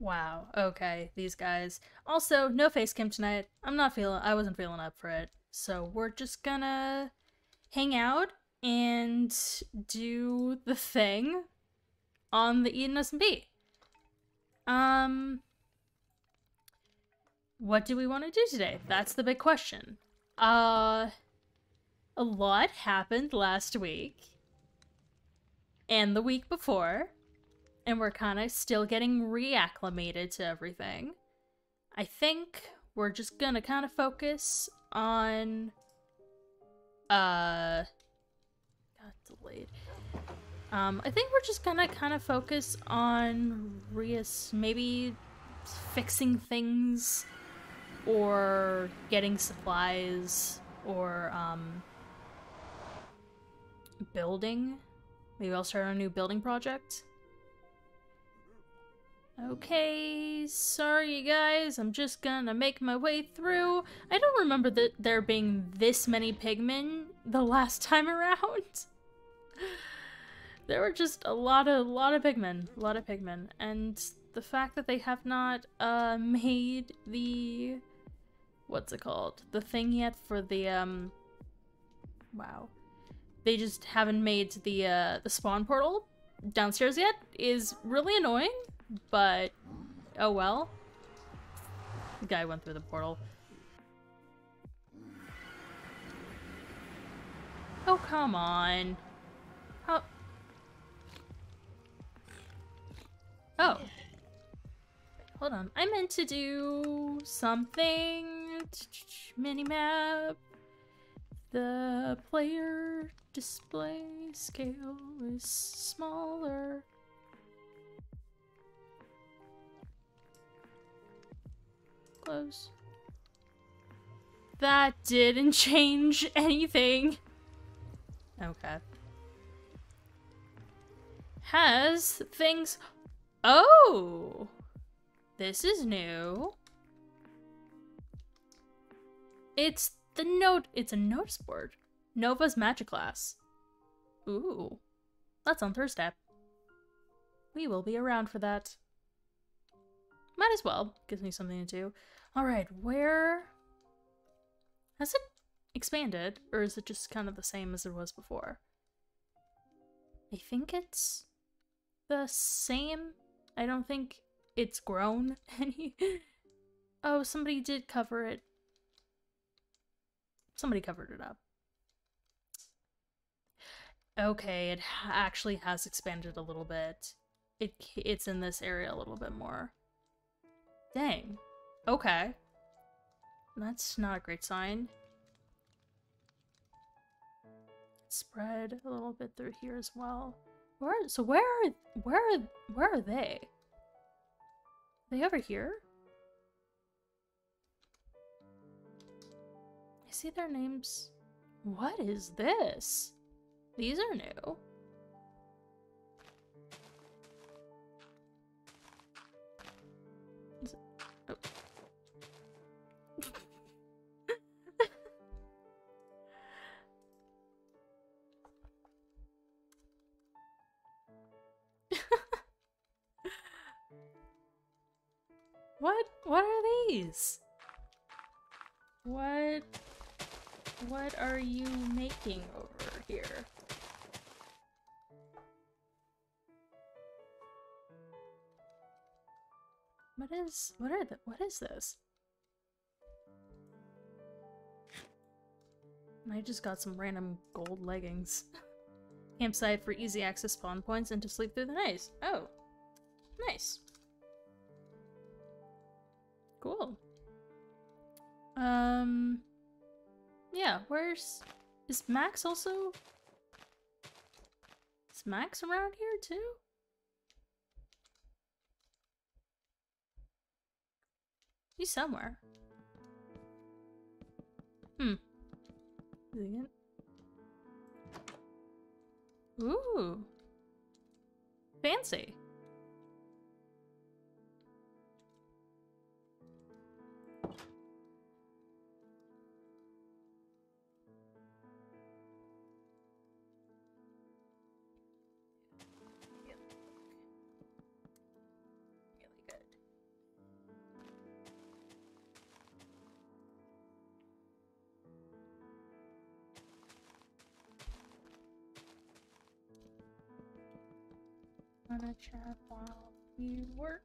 Wow, okay, these guys. Also, no face cam tonight. I wasn't feeling up for it. So we're just gonna hang out and do the thing on the EdenSMP. What do we want to do today? That's the big question. A lot happened last week and the week before, and we're kind of still getting reacclimated to everything. I think we're just gonna kind of focus on got delayed. I think we're just gonna kind of focus on maybe fixing things or getting supplies or building. Maybe I'll start a new building project. Okay, sorry you guys, I'm just gonna make my way through. I don't remember that there being this many pigmen the last time around. There were just a lot of pigmen, and the fact that they have not made the what's it called? The thing yet for the wow. They just haven't made the spawn portal downstairs yet is really annoying, but oh well. The guy went through the portal. Oh, come on. How? Oh. Hold on. I meant to do something. Minimap. The player display scale is smaller. Close. That didn't change anything. Okay. Has things... Oh! This is new. It's a notice board. Nova's magic class. Ooh. That's on Thursday. We will be around for that. Might as well. Gives me something to do. Alright, where... Has it expanded? Or is it just kind of the same as it was before? I think it's the same. I don't think it's grown any. Oh, somebody did cover it. Somebody covered it up. Okay, it actually has expanded a little bit. It's in this area a little bit more. Dang. Okay. That's not a great sign. Spread a little bit through here as well. Where are they? Are they over here? I see their names. What is this? These are new. Oh. What are these? What are you making over here? What is this? I just got some random gold leggings. Campsite for easy access spawn points and to sleep through the night. Oh. Nice. Cool. Yeah, is Max also? Is Max around here too? He's somewhere. Is he in? Ooh. Fancy. Really good. wanna chat while we work.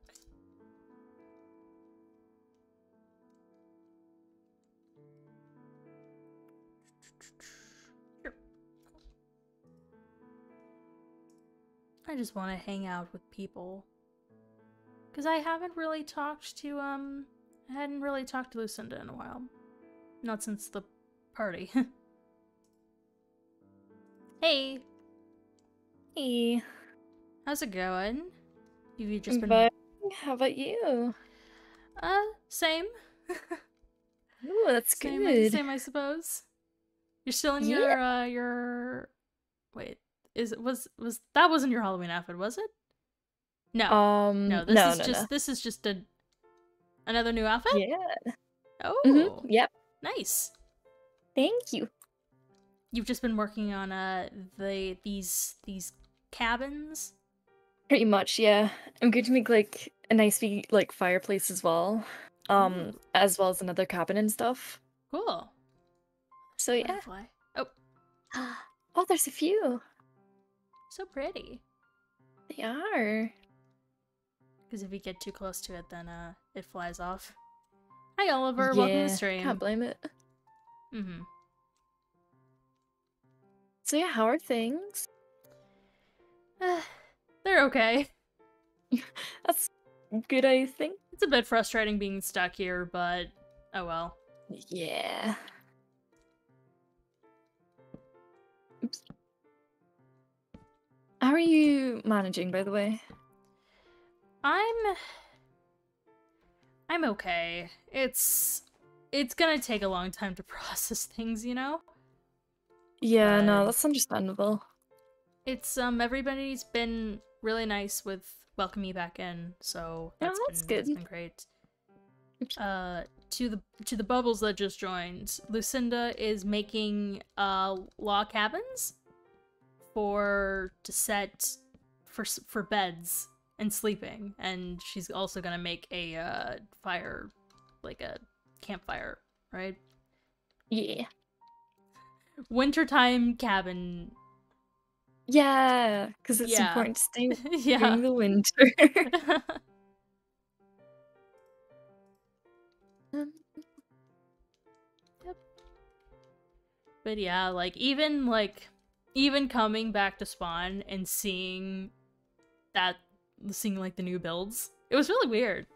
Sure. I just want to hang out with people. Because I haven't really talked to, I hadn't really talked to Lucinda in a while. Not since the party. Hey! Hey. How's it going? Have you just been... But how about you? Same. Ooh, that's good. Same, I suppose. You're still in your... Wait, that wasn't your Halloween outfit, was it? No. No, this is just another new outfit? Yeah. Oh. Yep. Nice. Thank you. You've just been working on these cabins? Pretty much, yeah. I'm going to make like a nice big like fireplace as well. As well as another cabin and stuff. Cool. So yeah. Butterfly. Oh. Oh, there's a few. So pretty. They are. Because if you get too close to it, then it flies off. Hi, Oliver. Welcome to the stream. Can't blame it. Mm-hmm. So yeah, how are things? They're okay. That's good, I think. It's a bit frustrating being stuck here, but oh well. Yeah. Oops. How are you managing, by the way? I'm okay. It's gonna take a long time to process things, you know? Yeah, no, that's understandable. It's everybody's been really nice with welcoming me back in, so that's good. That's been great. To the bubbles that just joined, Lucinda is making log cabins for beds and sleeping, and she's also gonna make a fire, like a campfire, right? Yeah. Wintertime cabin. Yeah, because it's important to stay during the winter. Yep. But yeah, like even coming back to spawn and seeing like the new builds, it was really weird.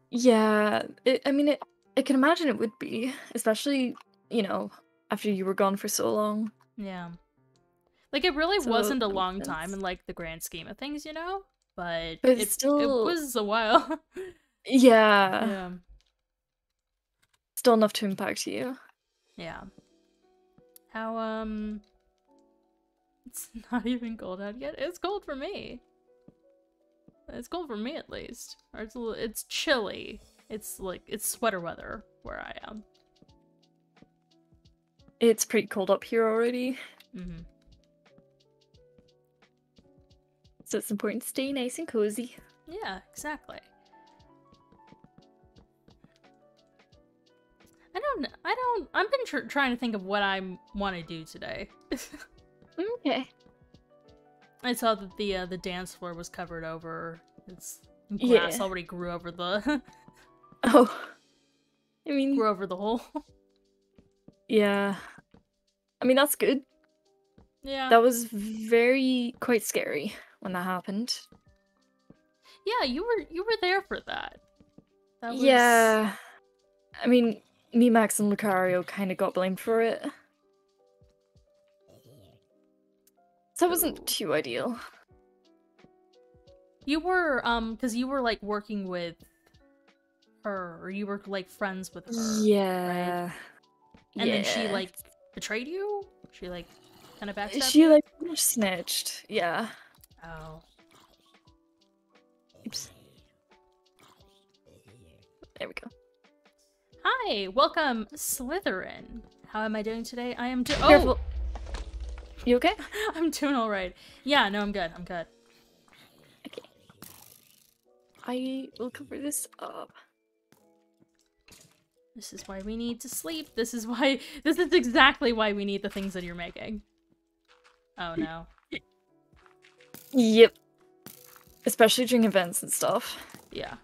Yeah, I can imagine it would be, especially, you know, after you were gone for so long. Yeah. Like, it really wasn't a long time in, like, the grand scheme of things, you know? But it was a while. Yeah. Yeah. Still enough to impact you. Yeah. How, it's not even cold out yet. It's cold for me. It's cold for me, at least. Or it's chilly. It's sweater weather where I am. It's pretty cold up here already. Mm-hmm. So it's important to stay nice and cozy. Yeah, exactly. I've been trying to think of what I want to do today. Okay. I saw that the dance floor was covered over. It's grass already grew over the. Oh, I mean, grew over the hole. Yeah, I mean that's good. Yeah. That was quite scary when that happened. Yeah, you were there for that. That was... Yeah, I mean, me, Max, and Lucario kind of got blamed for it. So it wasn't too ideal. You were, because you were, like, working with her, or you were, like, friends with her. Yeah. Right? And then she, like, betrayed you? She, like, kind of backstabbed She, you? like, snitched. Yeah. Oh. Oops. There we go. Hi! Welcome, Slytherin. How am I doing today? I am Careful. You okay? I'm doing alright. Yeah, no, I'm good. I'm good. Okay. I will cover this up. This is why we need to sleep. This is exactly why we need the things that you're making. Oh no. Yep. Especially during events and stuff. Yeah.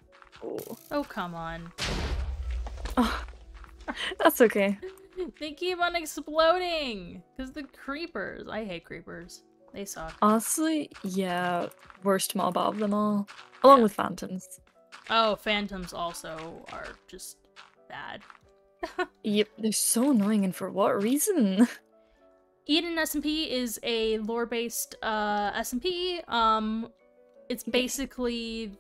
Oh, Oh, come on. oh that's okay. They keep on exploding! Because the creepers. I hate creepers. They suck. Honestly, yeah, worst mob of them all. Along Yeah. with phantoms. Oh, phantoms also are just bad. Yep, they're so annoying, and for what reason? EdenSMP is a lore-based SMP. It's basically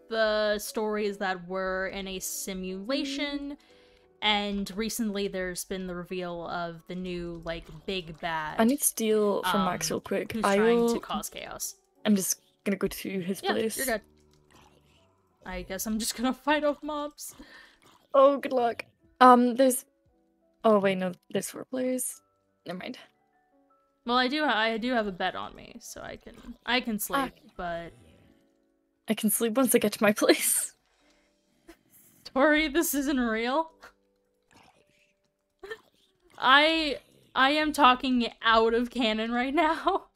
the stories that were in a simulation, and recently there's been the reveal of the new, like, big bad. I need to steal from Max real quick. Who's trying to cause chaos. I'm just gonna go to his place. You're good. I guess I'm just gonna fight off mobs. Oh, good luck. There's... Oh, wait, no, there's 4 players. Never mind. Well, I do have a bet on me, so I can sleep, but... I can sleep once I get to my place. Tori, this isn't real. I am talking out of canon right now.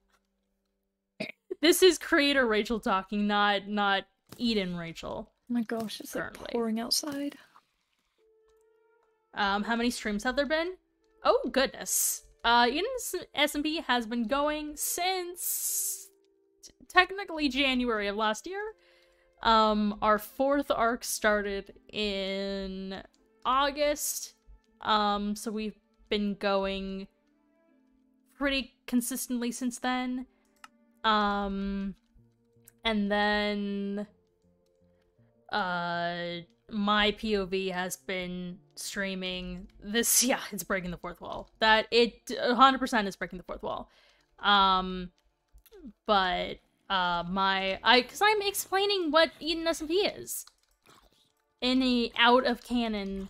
This is creator Rachel talking, not Eden Rachel. Oh my gosh, it's like pouring outside. How many streams have there been? Oh goodness. EdenSMP has been going since technically January of last year. Our 4th arc started in August. So we've been going pretty consistently since then. And then my POV has been streaming this. Yeah, it's breaking the 4th wall. That it 100% is breaking the 4th wall. But because I'm explaining what EdenSMP is in a out of canon.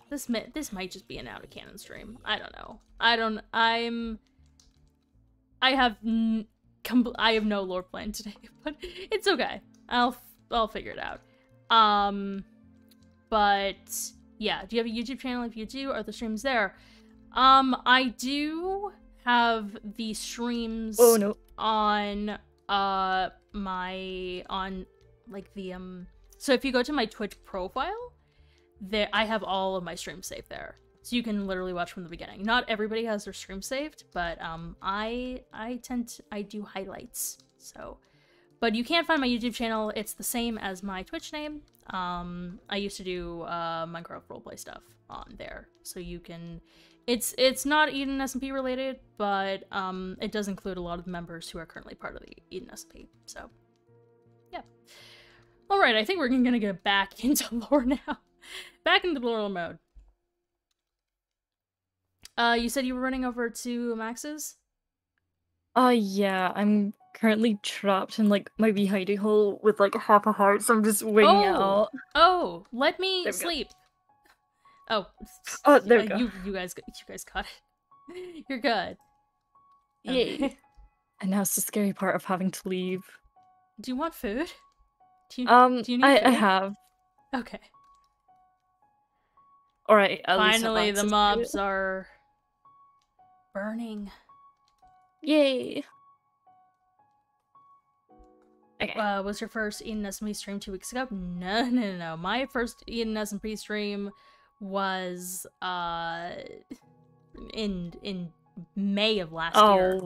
This might just be an out of canon stream. I don't know. I have no lore plan today, but it's okay. I'll figure it out. But yeah, do you have a YouTube channel? If you do, are the streams there? I do have the streams on so if you go to my Twitch profile, there I have all of my streams saved there. So you can literally watch from the beginning. Not everybody has their stream saved, but I do highlights. So, but you can find my YouTube channel. It's the same as my Twitch name. I used to do Minecraft roleplay stuff on there. So you can it's not EdenSMP related, but it does include a lot of the members who are currently part of the EdenSMP. So, yeah. All right, I think we're gonna get back into lore now. Back into lore mode. You said you were running over to Max's? Yeah, I'm currently trapped in, like, my wee hidey hole with, like, half a heart, so I'm just waiting it out. Oh, let me sleep. Oh, there we go. You guys got it. You're good. Yay. Okay. And now it's the scary part of having to leave. Do you want food? Do you need I food? have. Okay. Alright, finally the mobs are burning. Yay. Okay. Was your first EdenSMP stream 2 weeks ago? No. My first EdenSMP stream was in May of last year.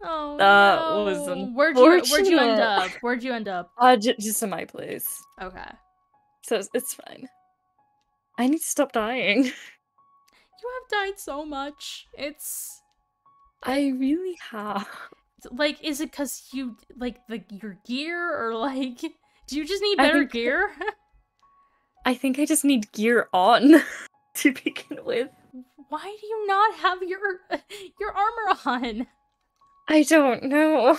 Oh, that no. was unfortunate. Where'd you end up? Where'd you end up? Just in my place. Okay. So it's fine. I need to stop dying. You have died so much. I really have. Like, is it because you, like, your gear, or, like, do you just need better gear? I think I just need gear on, to begin with. Why do you not have your armor on? I don't know.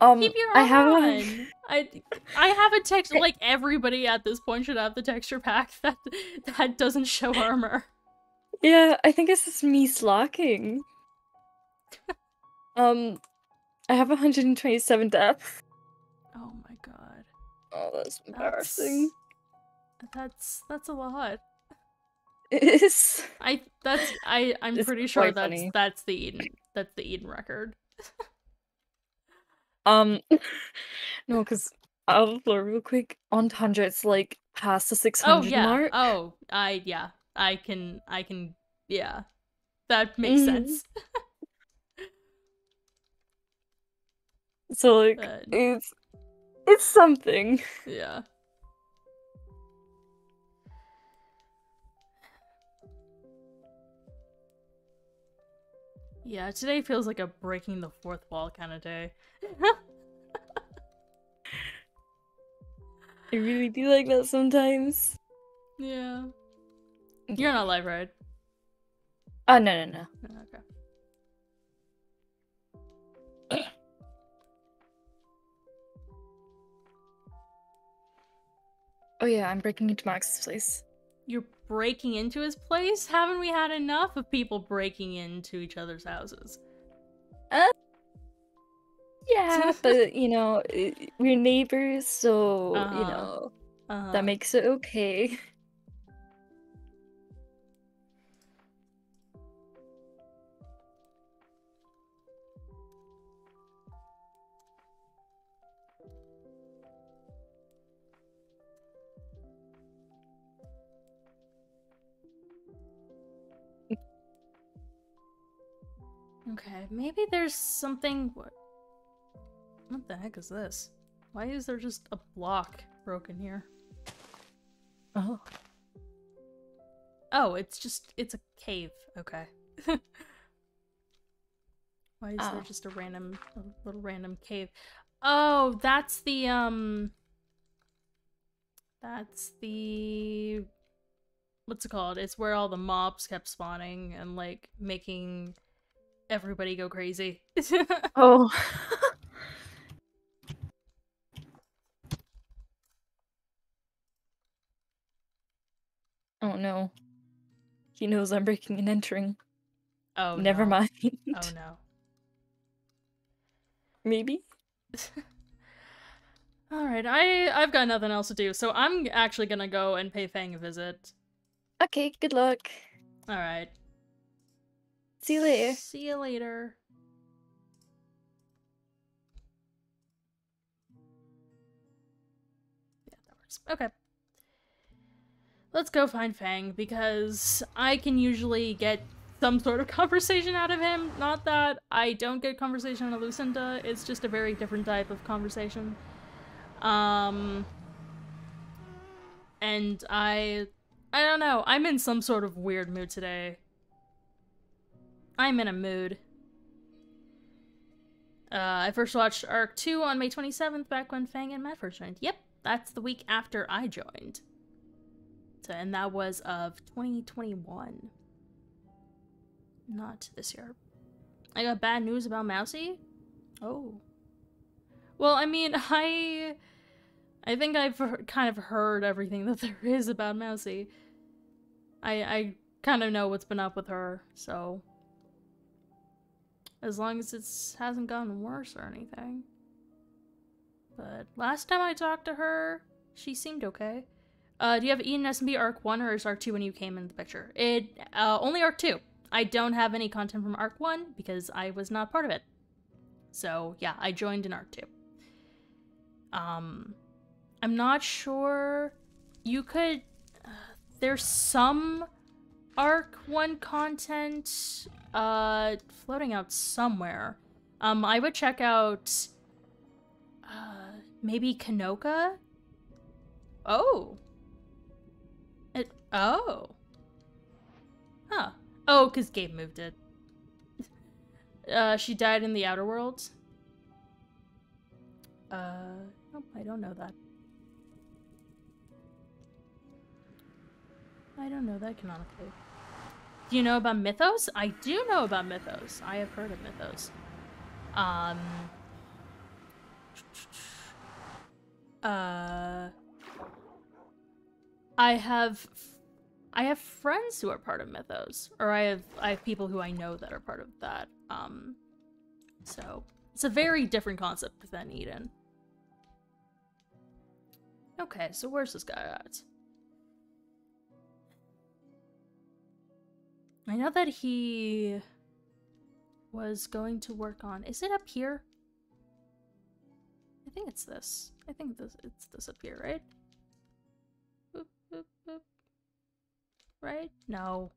Keep your armor on. I have a texture, like, everybody at this point should have the texture pack that doesn't show armor. Yeah, I think it's just me slacking. I have 127 deaths. Oh my god. Oh, that's embarrassing. That's a lot. It is. I'm pretty sure that's the Eden record. Um, no, because out of the floor real quick, on Tundra, it's like past the Oh 600 yeah. mark. Oh, yeah. I can yeah. That makes Hmm. sense. So like But it's something. yeah. Yeah, today feels like a breaking the fourth wall kind of day. I really do like that sometimes. Yeah. You're Okay. not live, right? Oh, no, no, no. Okay. Oh yeah, I'm breaking into Max's place. You're breaking into his place? Haven't we had enough of people breaking into each other's houses? Uh, yeah, but we're neighbors, so Uh-huh. that Uh-huh. makes it okay. Okay, maybe there's something... What the heck is this? Why is there just a block broken here? Oh. Oh, it's a cave. Okay. Why is there Oh. just a little random cave? Oh, that's the, what's it called? It's where all the mobs kept spawning and, like, making everybody go crazy. Oh. Oh no. He knows I'm breaking and entering. Oh Never no. mind. Oh no. Maybe? Alright, I've got nothing else to do, so I'm actually gonna go and pay Fang a visit. Okay, good luck. Alright. See you later. See you later. Yeah, that works. Okay. Let's go find Fang, because I can usually get some sort of conversation out of him. Not that I don't get conversation out of Lucinda, it's just a very different type of conversation. And I don't know, I'm in some sort of weird mood today. I'm in a mood. I first watched Arc 2 on May 27th, back when Fang and Matt first joined. Yep, that's the week after I joined. So, and that was of 2021. Not this year. I got bad news about Mousy? Oh. Well, I mean, I think I've kind of heard everything that there is about Mousy. I kind of know what's been up with her, so... As long as it hasn't gotten worse or anything. But last time I talked to her, she seemed okay. Do you have EdenSMP Arc 1 or is Arc 2 when you came into the picture? Only Arc 2. I don't have any content from Arc 1 because I was not part of it. So, yeah, I joined in Arc 2. I'm not sure. You could... there's some Arc 1 content floating out somewhere. I would check out maybe Kanoka? Oh. Oh. Huh. Oh, because Gabe moved it. She died in the Outer Worlds? Nope, I don't know that. I don't know that canonically. Do you know about Mythos? I do know about Mythos. I have heard of Mythos. I have friends who are part of Mythos, or I have people who I know that are part of that. So it's a very different concept than Eden. Okay, so where's this guy at? I know that he was going to work on... Is it up here? think it's this. I think it's this up here, right? Boop, boop, boop. Right? No.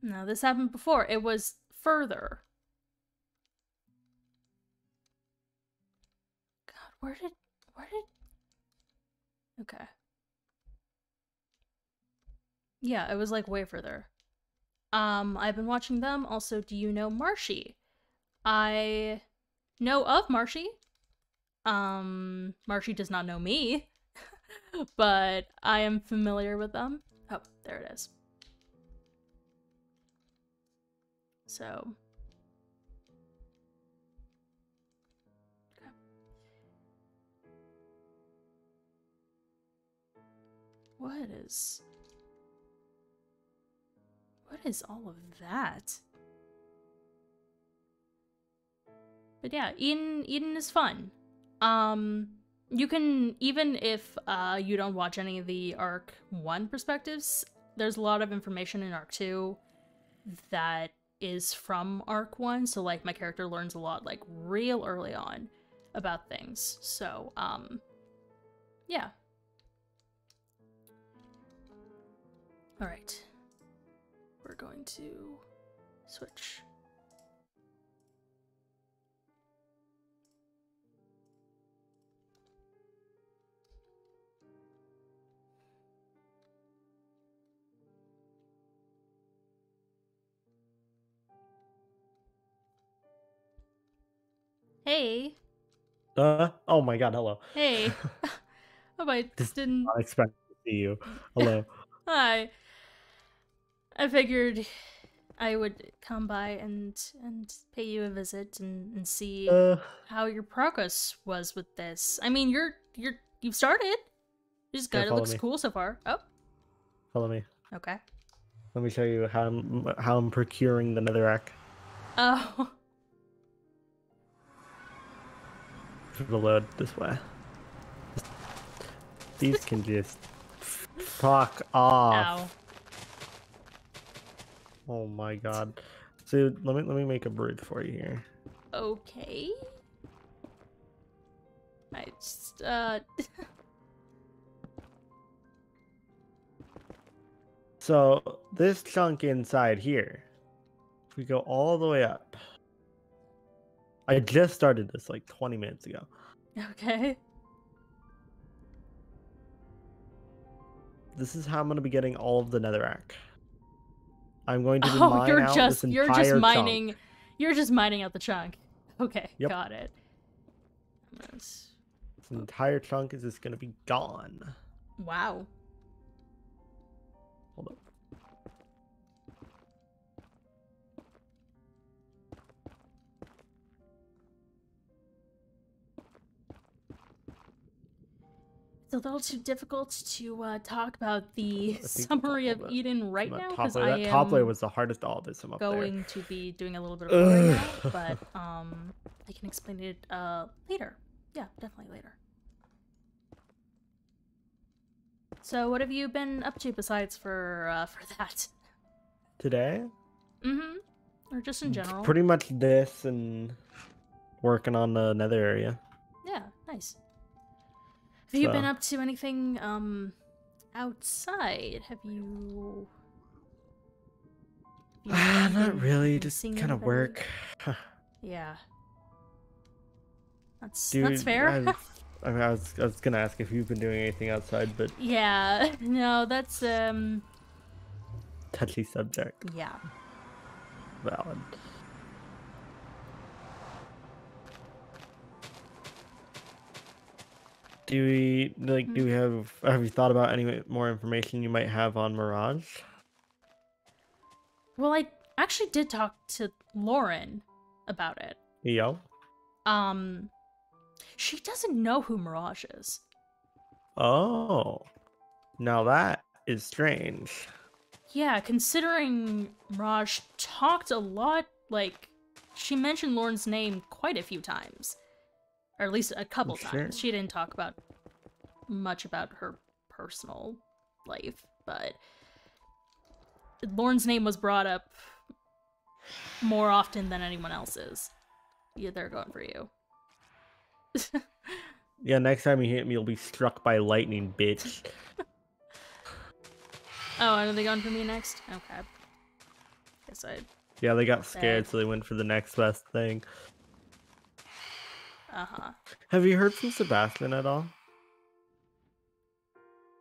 No, this happened before. It was further. God, where did... Okay. Yeah, it was like way further. I've been watching them. Also, do you know Marshy? I know of Marshy. Marshy does not know me, but I am familiar with them. Oh, there it is. So. Okay. What is all of that? But yeah, Eden is fun. You can, even if you don't watch any of the Arc 1 perspectives, there's a lot of information in Arc 2 that is from Arc 1, so like my character learns a lot like real early on about things. So, yeah. Alright. We're going to switch. Hey. Oh my god, hello. Hey. Oh, I Just didn't... not expect to see you. Hello. Hi. I figured I would come by and pay you a visit and see how your progress was with this. I mean, you've started. You just got it. Looks cool so far. Oh. Follow me. Okay. Let me show you how I'm procuring the netherrack. Oh. It'll load this way. These can just fuck off. Ow. Oh my god. So let me make a brood for you here. Okay. I just So this chunk inside here, if we go all the way up. I just started this like 20 minutes ago. Okay. This is how I'm gonna be getting all of the netherrack. I'm going to mine out this entire chunk. You're just mining out the chunk. Okay, yep. Got it. This entire chunk is just gonna be gone. Wow. Hold up. It's a little too difficult to talk about the summary of Eden right now because I am top layer was the hardest of all this. I'm up going to be doing a little bit of it right now, but I can explain it later. Yeah, definitely later. So, what have you been up to besides for that? Today? Mm-hmm. Or just in general? Pretty much this and working on the nether area. Yeah, nice. Have you been up to anything outside? Have you not really, just kind of work. Yeah. That's fair. I was gonna ask if you've been doing anything outside, but yeah, no, that's touchy subject. Yeah. Valid. Do we have you thought about any more information you might have on Mirage? Well, I actually did talk to Lauren about it. Yo. She doesn't know who Mirage is. Oh. Now that is strange. Yeah, considering Mirage talked a lot, like, she mentioned Lauren's name quite a few times. Or at least a couple times. She didn't talk about much about her personal life, but Lauren's name was brought up more often than anyone else's. Yeah, they're going for you. Yeah, next time you hit me, you'll be struck by lightning, bitch. Oh, are they going for me next? Okay. Guess I... Yeah, they got scared, Bad. so they went for the next best thing. Uh-huh. Have you heard from Sebastian at all?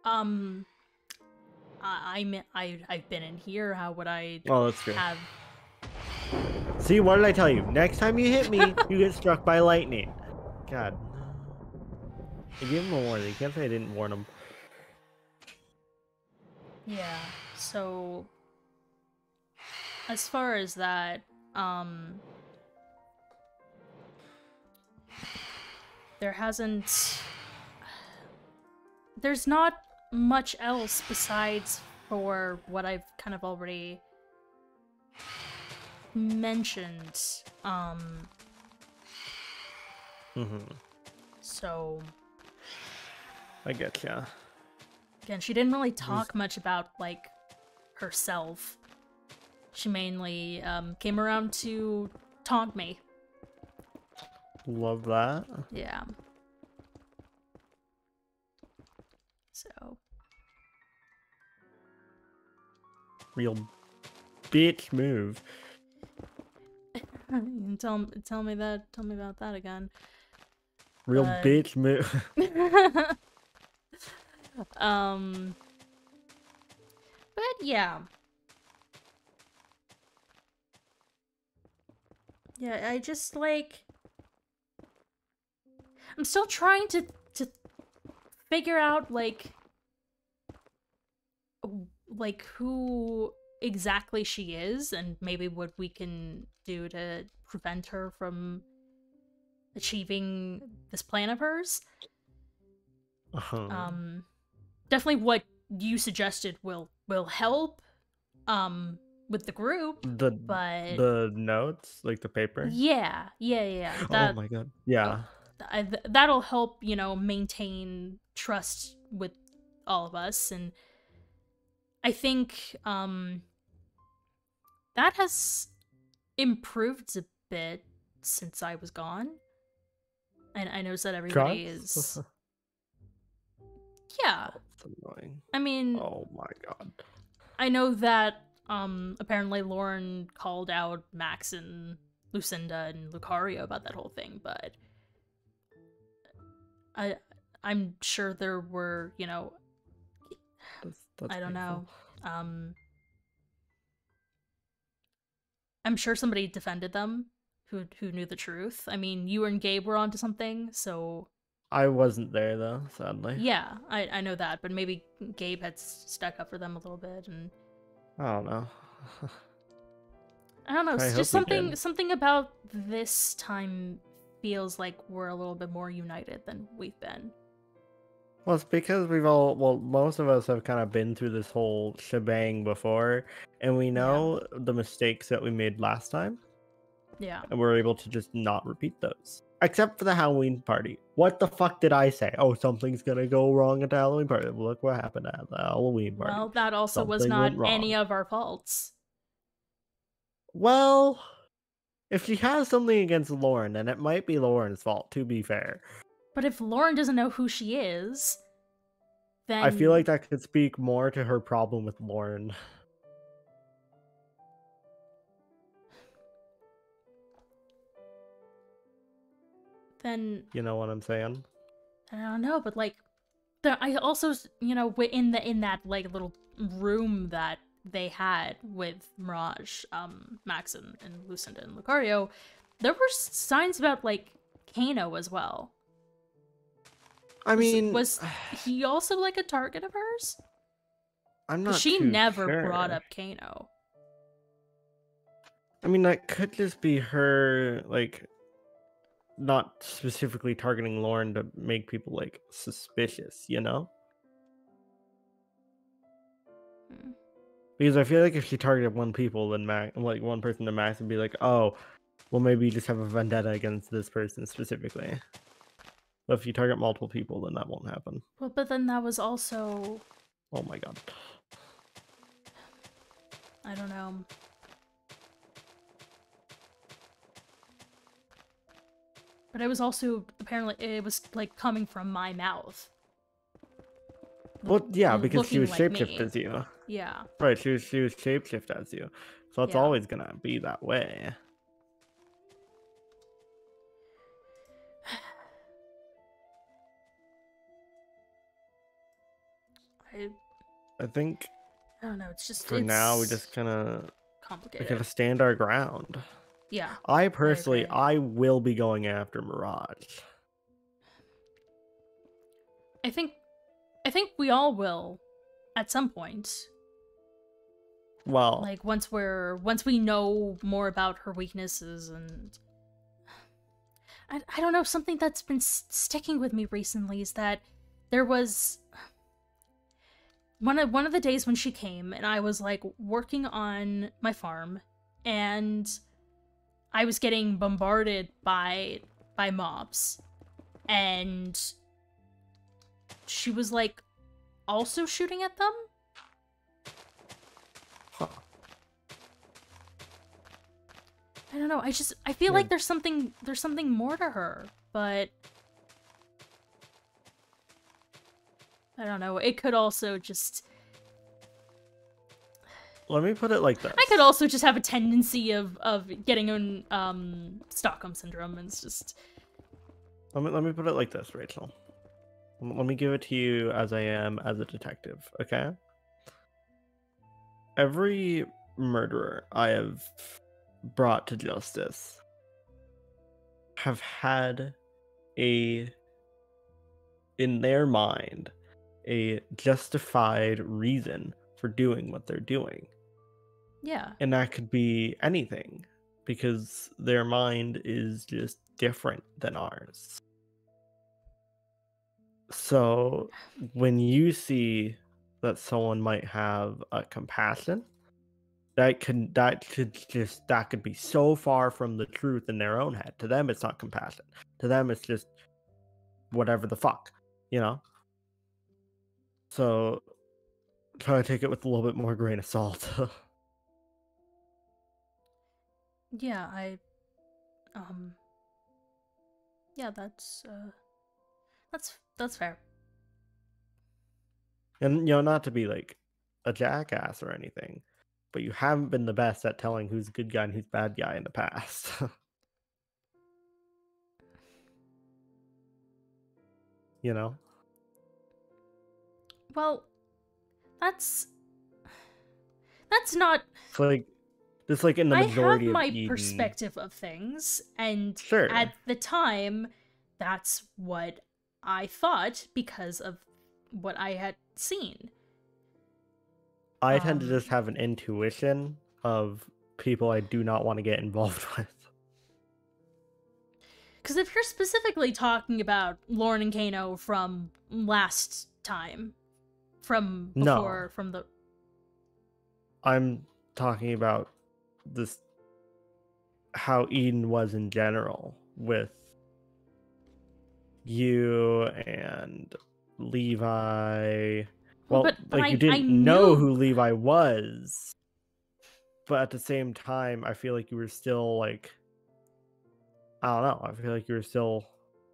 I've been in here. How would I Oh, that's true. have... See, what did I tell you? Next time you hit me, you get struck by lightning. God, no. I gave him a warning. You can't say I didn't warn him. Yeah, so... As far as that, there hasn't... There's not much else besides for what I've kind of already mentioned. So... I get ya. Again, she didn't really talk much about, like, herself. She mainly, came around to taunt me. Love that. Yeah. So... Real bitch move. tell me about that again. Real But- bitch move. But yeah. Yeah, I just, like... I'm still trying to figure out, like, who exactly she is, and maybe what we can do to prevent her from achieving this plan of hers. Definitely what you suggested will help, with the group, but... The notes, like the paper. Yeah. Oh That, my god. Yeah. that'll help, you know, maintain trust with all of us, and I think, that has improved a bit since I was gone. And I noticed that everybody Trust? is... Yeah. That's annoying. I mean, Oh my god. I know that, apparently Lauren called out Max and Lucinda and Lucario about that whole thing, but I'm sure there were, you know, That's I don't painful. know, I'm sure somebody defended them who knew the truth. I mean, you and Gabe were onto something, so... I wasn't there though, sadly. Yeah, I know that, but maybe Gabe had stuck up for them a little bit, and... I don't know. I don't know, I it's hope just we did. something about this time feels like we're a little bit more united than we've been. Well, it's because most of us have kind of been through this whole shebang before, and we know the mistakes that we made last time, Yeah. and we're able to just not repeat those. Except for the Halloween party. What the fuck did I say? Oh, something's gonna go wrong at the Halloween party. Look what happened at the Halloween party. Well, that also was Something not went wrong. any of our faults. Well, if she has something against Lauren, then it might be Lauren's fault, to be fair. But if Lauren doesn't know who she is, then... I feel like that could speak more to her problem with Lauren. Then... You know what I'm saying? I don't know, but, like... I also, you know, in that, like, little room that they had with Mirage, Max and Lucinda and Lucario, there were signs about, like, Kano as well. I mean... Was he also, like, a target of hers? I'm not She too never sure. brought up Kano. I mean, that could just be her, like, not specifically targeting Lauren to make people, like, suspicious, you know? Hmm. Because I feel like if she targeted one person, then Max would be like, oh, well, maybe you just have a vendetta against this person specifically. But if you target multiple people, then that won't happen. Well, but then that was also... Oh my god. I don't know. But it was also, apparently, it was, like, coming from my mouth. Well, yeah, because she Looking was like shapeshift me. as you. Yeah. Right, she was shapeshift as you. So it's Yeah. always gonna be that way. I think I don't know, it's just, for it's now we just we complicated. gotta stand our ground. Yeah. I personally, agree. I will be going after Mirage. I think we all will at some point. Well, Like once we know more about her weaknesses, and I don't know, something that's been sticking with me recently is that there was one of the days when she came and I was like working on my farm and I was getting bombarded by mobs, and she was like also shooting at them. huh. I don't know. I feel Yeah. like there's something more to her, but I don't know. It could also just Let me put it like this. I could also just have a tendency of getting on Stockholm syndrome, and it's just Let me put it like this, Rachel. Let me give it to you as I am as a detective, okay? Every murderer I have brought to justice have had in their mind, a justified reason for doing what they're doing. yeah. And that could be anything, because their mind is just different than ours. So when you see that someone might have a compassion, that could be so far from the truth in their own head. To them, it's not compassion. To them, it's just whatever the fuck, you know? So try to take it with a little bit more grain of salt. Yeah, yeah, that's fair. And, you know, not to be like a jackass or anything, but you haven't been the best at telling who's a good guy and who's bad guy in the past. You know? Well, that's not It's like, just like in the I have majority of my Eden. perspective of things, and Sure. at the time, that's what I thought because of what I had seen. I tend to just have an intuition of people I do not want to get involved with. Because if you're specifically talking about Lauren and Kano from last time, from before, No. from the... I'm talking about this, how Eden was in general, with you and Levi. Well, but like, you I didn't know who Levi was, but at the same time, I feel like you were still like, I don't know. I feel like you were still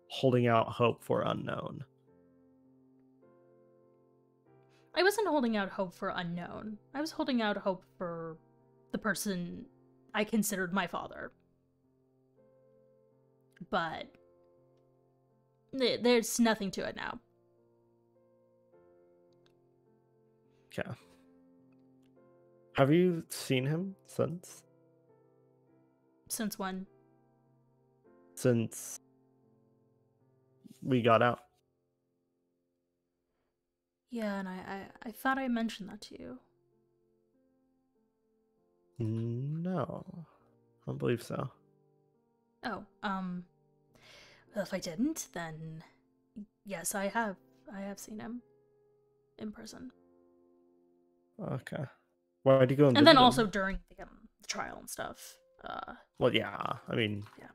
holding out hope for unknown. I wasn't holding out hope for unknown. I was holding out hope for the person I considered my father. But there's nothing to it now. Yeah. Have you seen him since? Since when? Since we got out. Yeah, and I thought I mentioned that to you. No, I don't believe so. Oh, well, if I didn't, then yes, I have seen him in person. Okay. Why did you go and And then visit him? also during the trial and stuff. Well, yeah. I mean, yeah.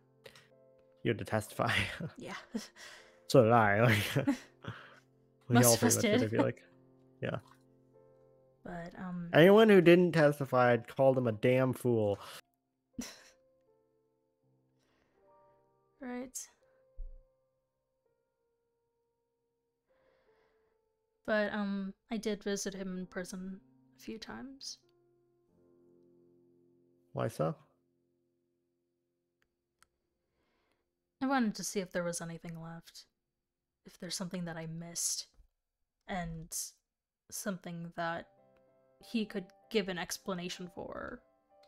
You had to testify. Yeah. So did I. Like, we Most all of us pretty much did. did, I feel like. Yeah. But Anyone who didn't testify, I'd call them a damn fool. right. But I did visit him in prison a few times. Why so? I wanted to see if there was anything left. If there's something that I missed. And something that he could give an explanation for.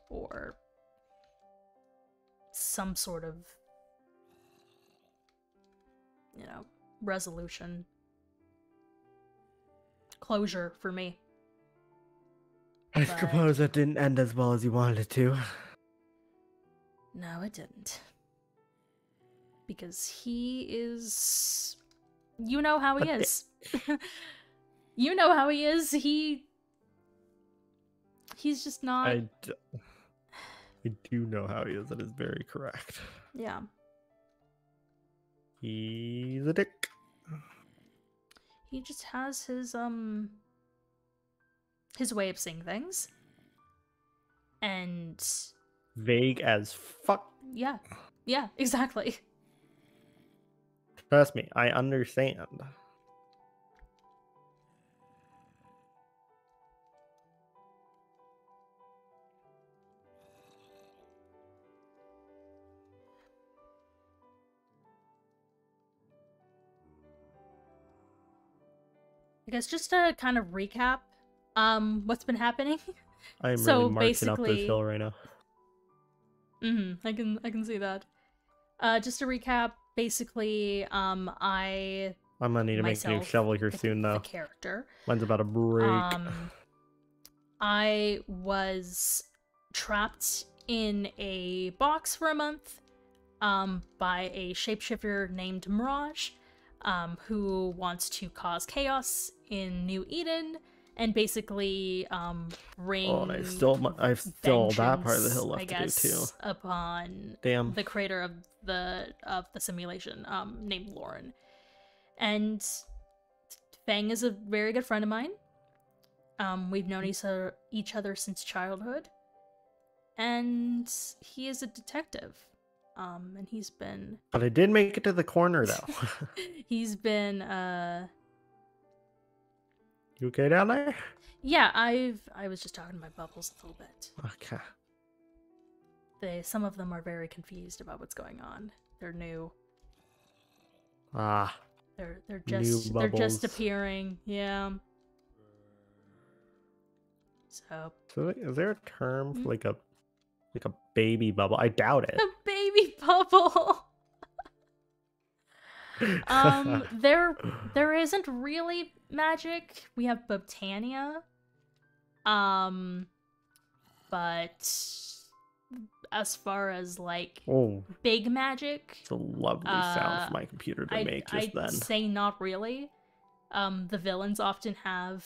Or some sort of, you know, resolution. Closure for me. I But- suppose that didn't end as well as you wanted it to. No, it didn't. Because he is... You know how he A is. You know how he is. He's just not... I do know how he is. That is very correct. Yeah. He's a dick. He just has his way of seeing things. And Vague as fuck. yeah. Yeah, exactly. Trust me, I understand. I guess just to kind of recap what's been happening. I'm So really marching up basically- this hill right now. I can see that. Just to recap, basically, I'm gonna need to make a new myself, shovel here soon, the though. character. Mine's about to break. I was trapped in a box for a month by a shapeshifter named Mirage, who wants to cause chaos in New Eden and basically bring Oh, and I've still that part of the hill left I to do guess, too. upon Damn. the creator of the simulation, named Lauren. And Fang is a very good friend of mine. We've known each other since childhood. And he is a detective. And he's been... But I did make it to the corner, though. he's been, You okay down there? Yeah, I was just talking to my bubbles a little bit. Okay. Some of them are very confused about what's going on. They're new. Ah. They're New just bubbles. appearing. Yeah. So Is there a term for like a baby bubble? I doubt it. a baby bubble. There isn't really magic. We have Botania. But as far as like Oh, big magic, it's a lovely sound for my computer to make just I'd then. say not really. The villains often have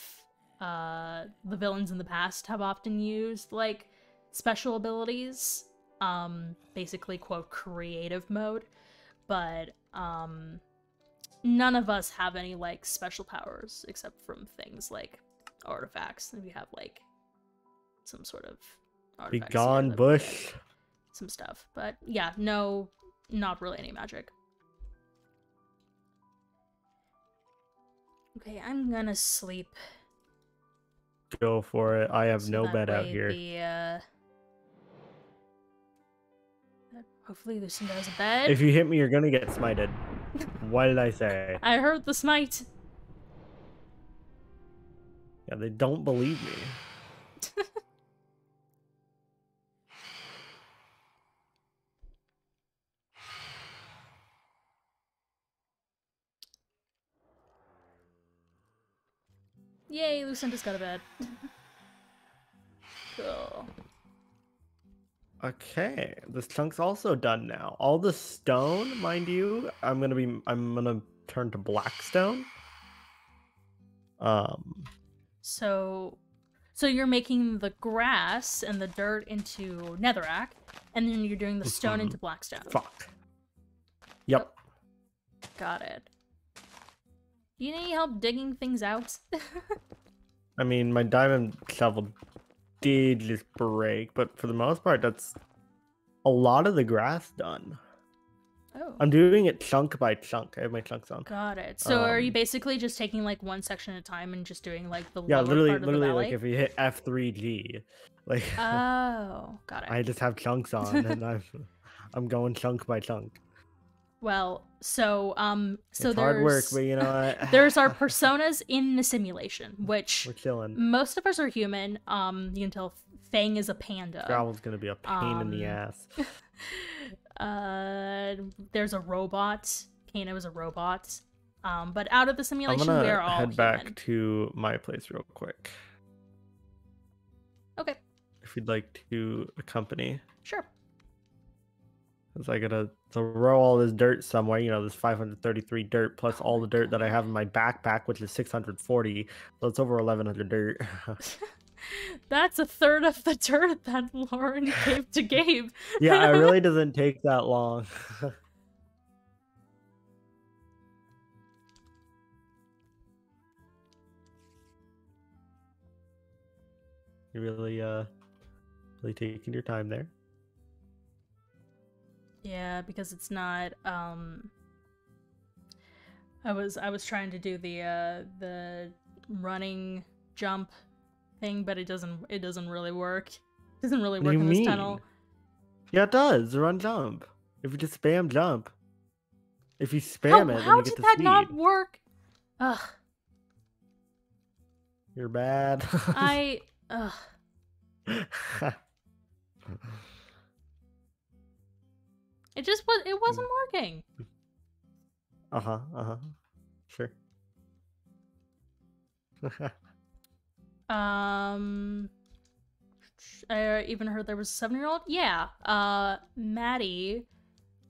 the villains in the past have often used like special abilities, basically quote creative mode, but none of us have any like special powers except from things like artifacts, and we have like some sort of Be artifacts here gone, that we get, Bush. some stuff, but yeah, no, not really any magic. Okay, I'm gonna sleep. Go for it. I have so no that bed out way here. Hopefully Lucian has a bed. If you hit me, you're gonna get smited. What did I say? I heard the smite. Yeah, they don't believe me. Yay, Lucinda's got a bed. Cool. Okay, this chunk's also done now. All the stone, mind you, I'm gonna turn to blackstone. So you're making the grass and the dirt into netherrack, and then you're doing the stone into blackstone. Fuck. Yep. Got it. Do you need any help digging things out? I mean, my diamond shovel did just break, but for the most part, that's a lot of the grass done. Oh. I'm doing it chunk by chunk. I have my chunks on. Got it. So are you Um, basically just taking like one section at a time and just doing like the Yeah, lower part of the literally, valley? like if you hit F3G, like Oh, got it. I just have chunks on, and I'm going chunk by chunk. Well, so It's hard work, but you know what? there's our personas in the simulation, which We're chilling. most of us are human. You can tell Fang is a panda. Gravel's gonna be a pain in the ass. There's a robot. Kano is a robot. But out of the I'm simulation, gonna we're all head human. back to my place real quick. Okay, If you'd like to accompany, sure. because I gotta throw all this dirt somewhere. You know, this 533 dirt plus all the dirt that I have in my backpack, which is 640. So it's over 1100 dirt. That's a third of the dirt that Lauren gave to Gabe. Yeah, it really doesn't take that long. You really taking your time there. Yeah, because it's not I was trying to do the running jump thing, but it doesn't really work. It doesn't really What do work you in this mean? tunnel. Yeah, it does. Run jump. If you just spam jump. If you spam it, then How you get did the that speed. not work? Ugh. You're bad. Ugh. It wasn't working. Uh-huh. Sure. I even heard there was a 7-year-old. Yeah. Maddie,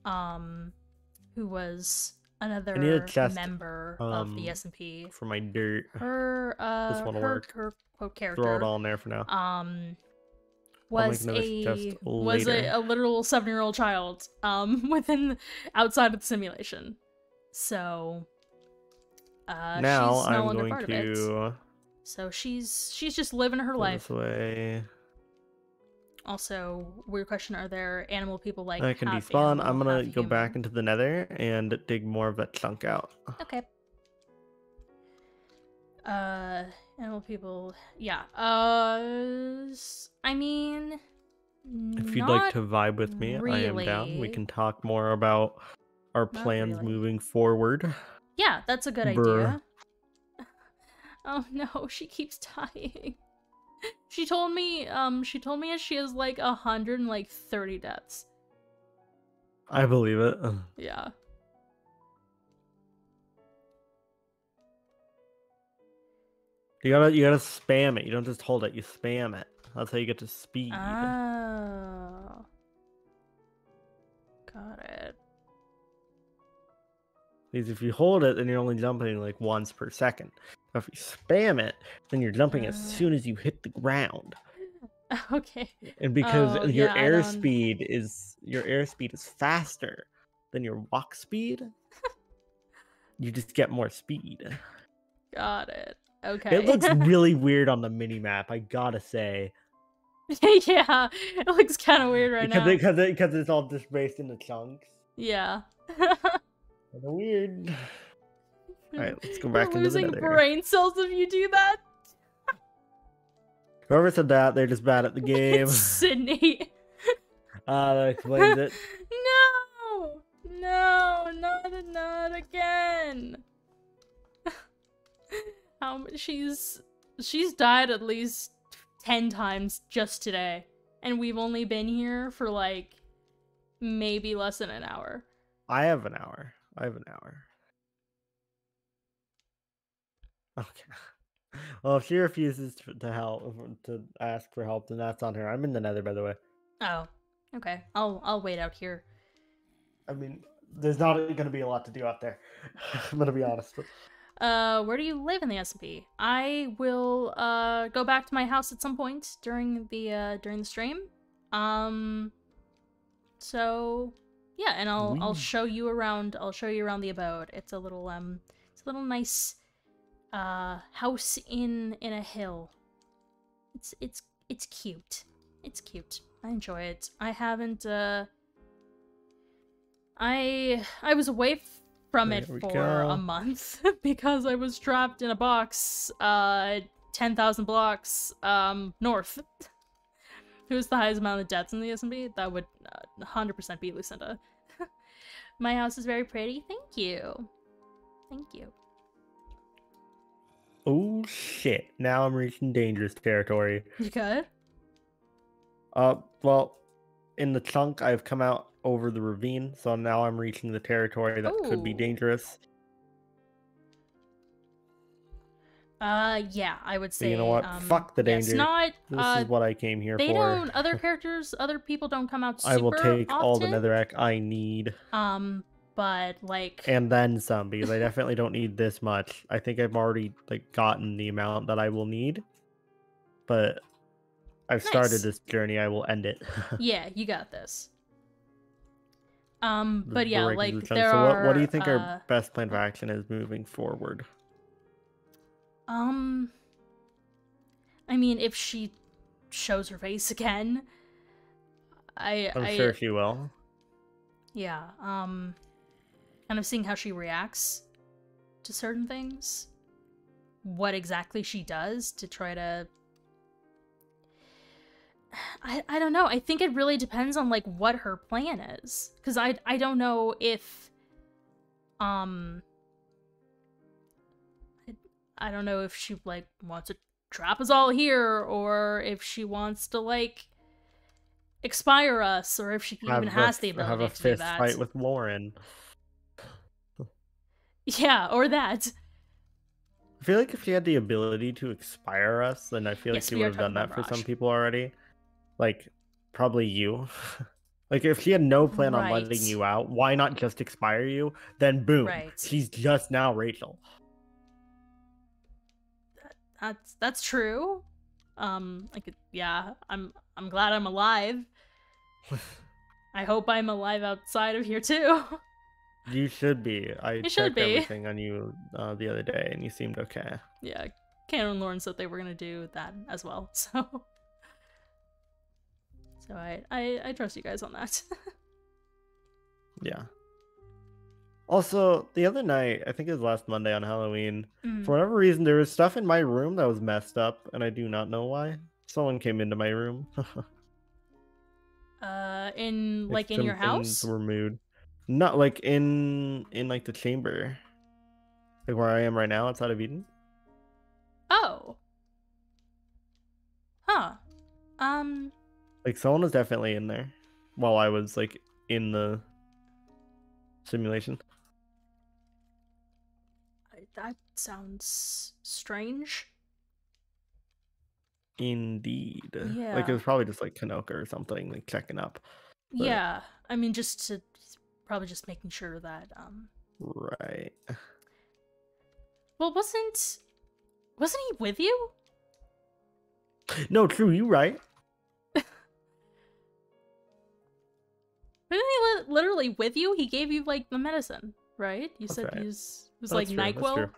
who was I need a another chest, member of the SMP. for my dirt. Her This one'll work. her quote character. Throw it all in there for now. Was make another chest later. a literal 7-year-old child outside of the simulation. So Now she's no I'm longer going part of to it. So she's just living her go life. this way. Also, weird question: are there animal people like I can half despawn. animal, I'm gonna half go human? back into the nether and dig more of that chunk out. Okay. Animal people. Yeah. I mean, If you'd like not to vibe with me, I am down. We really. can talk more about our Not plans really. moving forward. Yeah, that's a good Brr. idea. Oh no, she keeps dying. She told me she has like 130 deaths. I believe it. Yeah. You gotta spam it. You don't just hold it. You spam it. That's how you get to speed. Oh. Got it. Because if you hold it, then you're only jumping like once per second. But if you spam it, then you're jumping as soon as you hit the ground. Okay. And because Oh, your yeah, I don't- airspeed is faster than your walk speed, you just get more speed. Got it. Okay. It looks really weird on the mini map, I gotta say. Yeah, it looks kind of weird right now. Because it's all just based into chunks. Yeah. Kinda weird. Alright, let's go back We're into the losing nether. brain cells if you do that. Whoever said that, they're just bad at the game. It's Sydney. That explains it. No, not again. She's died at least 10 times just today, and we've only been here for like maybe less than an hour. I have an hour. Okay. Well, if she refuses to help, to ask for help, then that's on her. I'm in the nether, by the way. Oh, okay. I'll wait out here. I mean, there's not going to be a lot to do out there. I'm going to be honest. Where do you live in the SMP? I will go back to my house at some point during the stream. So yeah, and I'll show you around. I'll show you around the abode. It's a little nice house in a hill. It's cute. It's cute. I enjoy it. I haven't I was away from it There we for a go. month because I was trapped in a box 10,000 blocks north. Who's the highest amount of deaths in the SMP? That would 100% be Lucinda. My house is very pretty. Thank you. Thank you. Oh shit! Now I'm reaching dangerous territory. You good? Well, in the chunk, I've come out over the ravine, so now I'm reaching the territory that could be Ooh. dangerous. Yeah, I would But say. you know what? Fuck the yeah, it's danger. not. This is what I came here They for. don't. Other characters, other people don't come out super I will take all the often. netherrack I need. But like. And then some, because I definitely don't need this much. I think I've already like gotten the amount that I will need. But I've started Nice. this journey, I will end it. Yeah, you got this. But yeah, Break like the chunk. there So are. what do you think our best plan of action is moving forward? I mean, if she shows her face again, I'm sure she will. Yeah, kind of seeing how she reacts to certain things. What exactly she does to try to... I don't know. I think it really depends on, like, what her plan is. Because I don't know if... I don't know if she, like, wants to trap us all here, or if she wants to, like, expire us, or if she even has the ability have a to do fist that. fight with Lauren. Yeah, or that. I feel like if she had the ability to expire us, then I feel like Yes, she we would are have done talking that about for some Raj. people already. Like, probably you. Like, if she had no plan on letting Right. you out, why not just expire you? Then boom, Right. she's just now Rachel. That's true. Yeah, I'm glad I'm alive. I hope I'm alive outside of here too. You should be. I You should checked be. everything on you the other day, and you seemed okay. Yeah, Canon and Lauren said they were gonna do that as well, so I trust you guys on that. Yeah. Also, the other night, I think it was last Monday on Halloween, Mm. for whatever reason, there was stuff in my room that was messed up, and I do not know why. Someone came into my room. In Like, in some your things house? were moved. Not like in like the chamber. Like where I am right now outside of Eden. Oh. Huh. Like someone was definitely in there while I was like in the simulation. That sounds strange. Indeed. Yeah. Like it was probably just like Kanoka or something, like checking up. But... Yeah. I mean, probably just making sure that Right. Well, wasn't he with you? No, true, you right. Wasn't he literally with you? He gave you like the medicine, right? You That's said right. he was That's like true, that's NyQuil.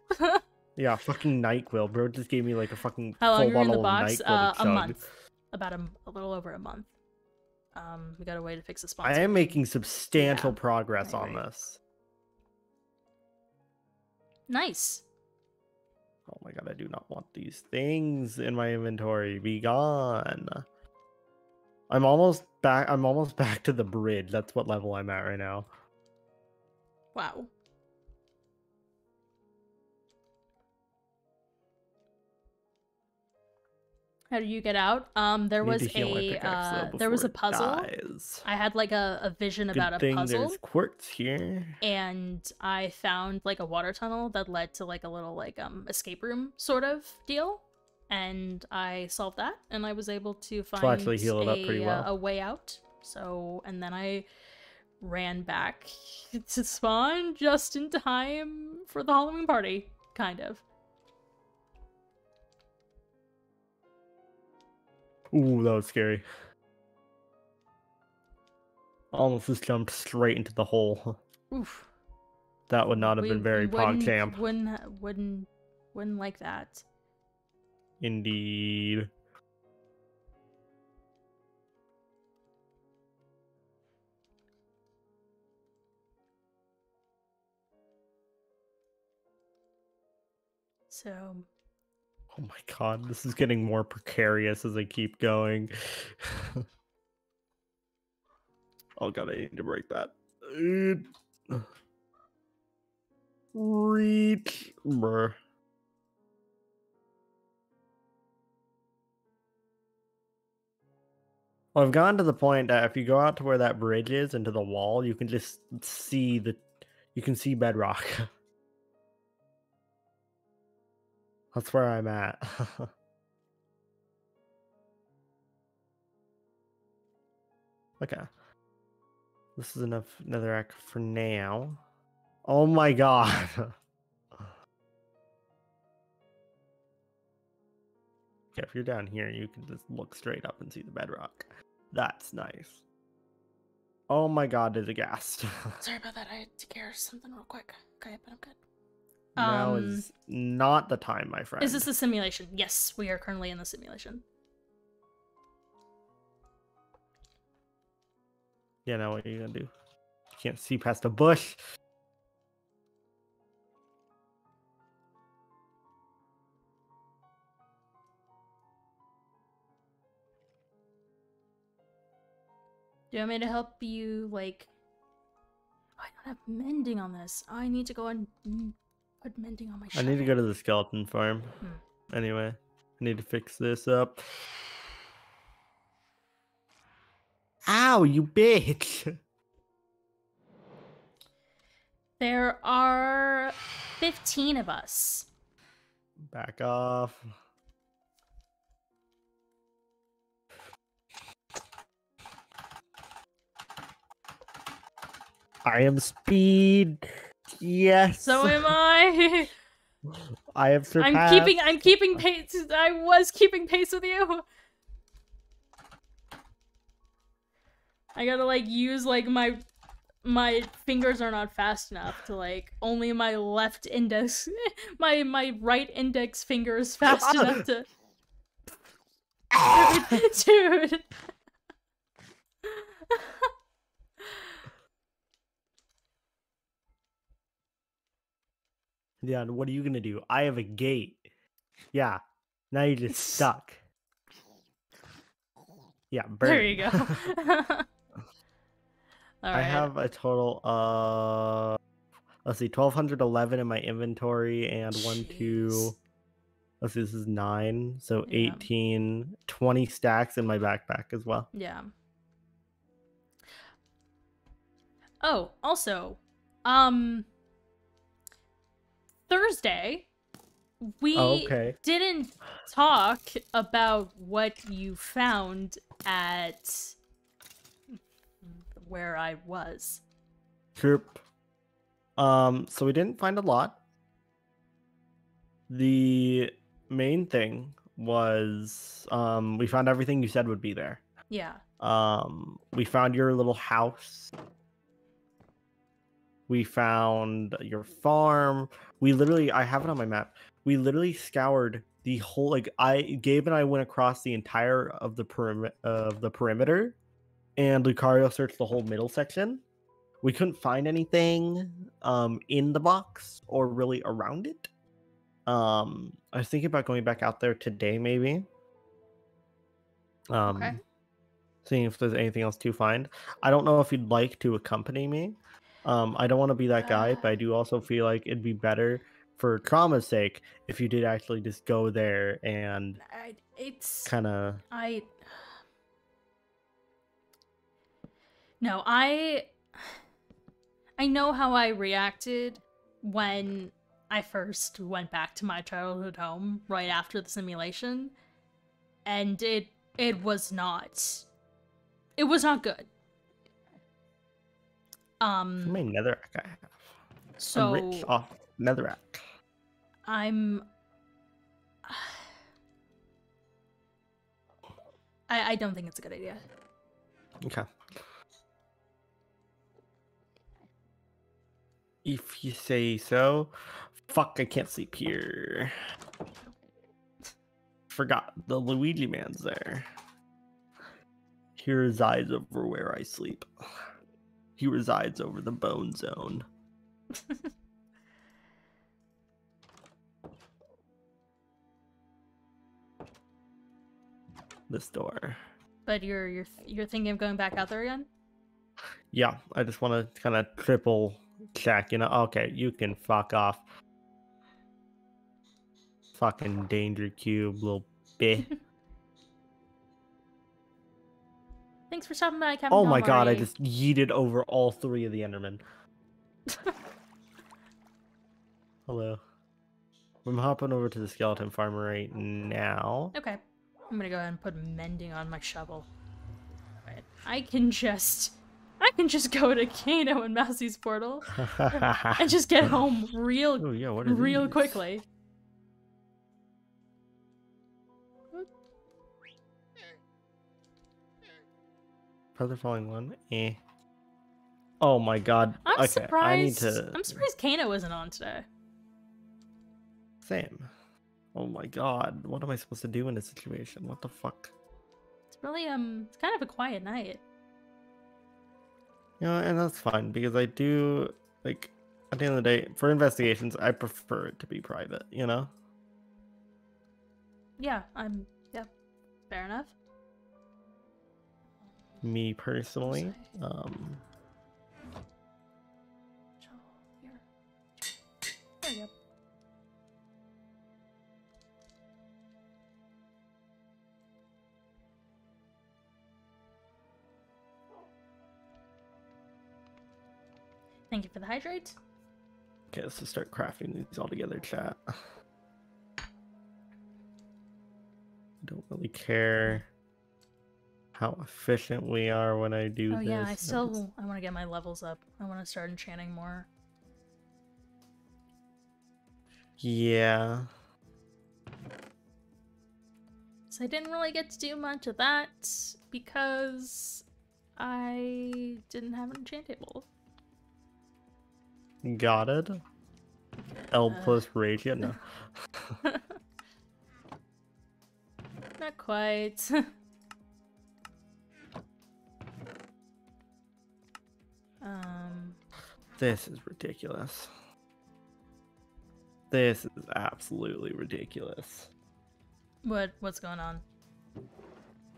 Yeah, fucking NyQuil, bro. Just gave me like a fucking How long full were you in the bottle of box? NyQuil to A chug. month. About a little over a month. We got a way to fix the sponsor. I am making substantial Yeah. progress Right, on right. this. Nice. Oh my god, I do not want these things in my inventory. Be gone. I'm almost back to the bridge. That's what level I'm at right now. Wow. How do you get out? There was a puzzle. Dies. I had like a vision Good about a thing puzzle. there's quartz here. And I found like a water tunnel that led to like a little like escape room sort of deal, and I solved that, and I was able to find actually heal it up pretty well. a way out. So, and then I ran back to spawn just in time for the Halloween party, kind of. Ooh, that was scary. Almost just jumped straight into the hole. Oof. That would not have been very PogChamp. Wouldn't like that. Indeed. So Oh my god, this is getting more precarious as I keep going. Oh god, I need to break that. Reach. Bruh. Well, I've gone to the point that if you go out to where that bridge is into the wall, you can just see you can see bedrock. That's where I'm at. Okay. This is enough netherrack for now. Oh my god. Okay, if you're down here, you can just look straight up and see the bedrock. That's nice. Oh my god, there's a ghast. sorry about that. I had to care something real quick. Okay, but I'm good. Now is not the time, my friend. Is this a simulation? Yes, we are currently in the simulation. Yeah, now what are you gonna do? You can't see past a bush. Do you want me to help you, like... I don't have mending on this. I need to go and put mending on my I need to go to the skeleton farm. Anyway, I need to fix this up. Ow, you bitch! There are 15 of us. Back off. I am speed. Yes. So am I. I have surpassed. I'm keeping pace. I was keeping pace with you. I gotta like use like my fingers are not fast enough to like only my left index my right index finger is fast enough to dude. Yeah, what are you gonna do? I have a gate. Yeah. Now you're just stuck. Yeah, burn. There you go. All right. I have a total of, let's see, 1,211 in my inventory and let's see, this is 9, so Yeah. 18, 20 stacks in my backpack as well. Yeah. Oh, also, Thursday, we didn't talk about what you found at where I was. Chirp. So we didn't find a lot. The main thing was we found everything you said would be there. Yeah. We found your little house. We found your farm. I have it on my map. We literally scoured the whole, like, Gabe and I went across the entire of the perimeter, and Lucario searched the whole middle section. We couldn't find anything in the box or really around it. I was thinking about going back out there today, maybe. Okay. Seeing if there's anything else to find. I don't know if you'd like to accompany me. I don't want to be that guy, but I do also feel like it'd be better for trauma's sake if you did actually just go there and kind of. No, I know how I reacted when I first went back to my childhood home right after the simulation, and it was not good. How many netherrack I have? So I'm rich off netherrack. I don't think it's a good idea. Okay. If you say so. Fuck, I can't sleep here. Forgot the Luigi man's there. He resides over where I sleep. He resides over the bone zone. this door. But you're thinking of going back out there again? Yeah, I just want to kind of triple check, you know. Okay, you can fuck off. Fucking danger cube, little bit. Thanks for stopping by, Captain Oh my god, I Calamari. just yeeted over all 3 of the Endermen. Hello. I'm hopping over to the skeleton farm right now. Okay. I'm gonna go ahead and put mending on my shovel. Right. I can just go to Kano and Mousy's portal and just get home real Oh yeah, what are real these? quickly. Feather falling one. Eh. Oh my god. I'm okay, surprised. I need to. I'm surprised Kano isn't on today. Same. Oh my god. What am I supposed to do in this situation? What the fuck? It's really it's kind of a quiet night. You know, and that's fine because I do like at the end of the day for investigations I prefer it to be private. You know. Yeah, yeah, fair enough. Me personally. Here. There you go. Thank you for the hydrate. Okay, let's just start crafting these all together, chat. Don't really care how efficient we are when I do Oh this. yeah, I want to get my levels up. I want to start enchanting more. Yeah. So I didn't really get to do much of that because I didn't have an enchant table. Got it. L plus ratio? No. Not quite. This is ridiculous. This is absolutely ridiculous. What's going on?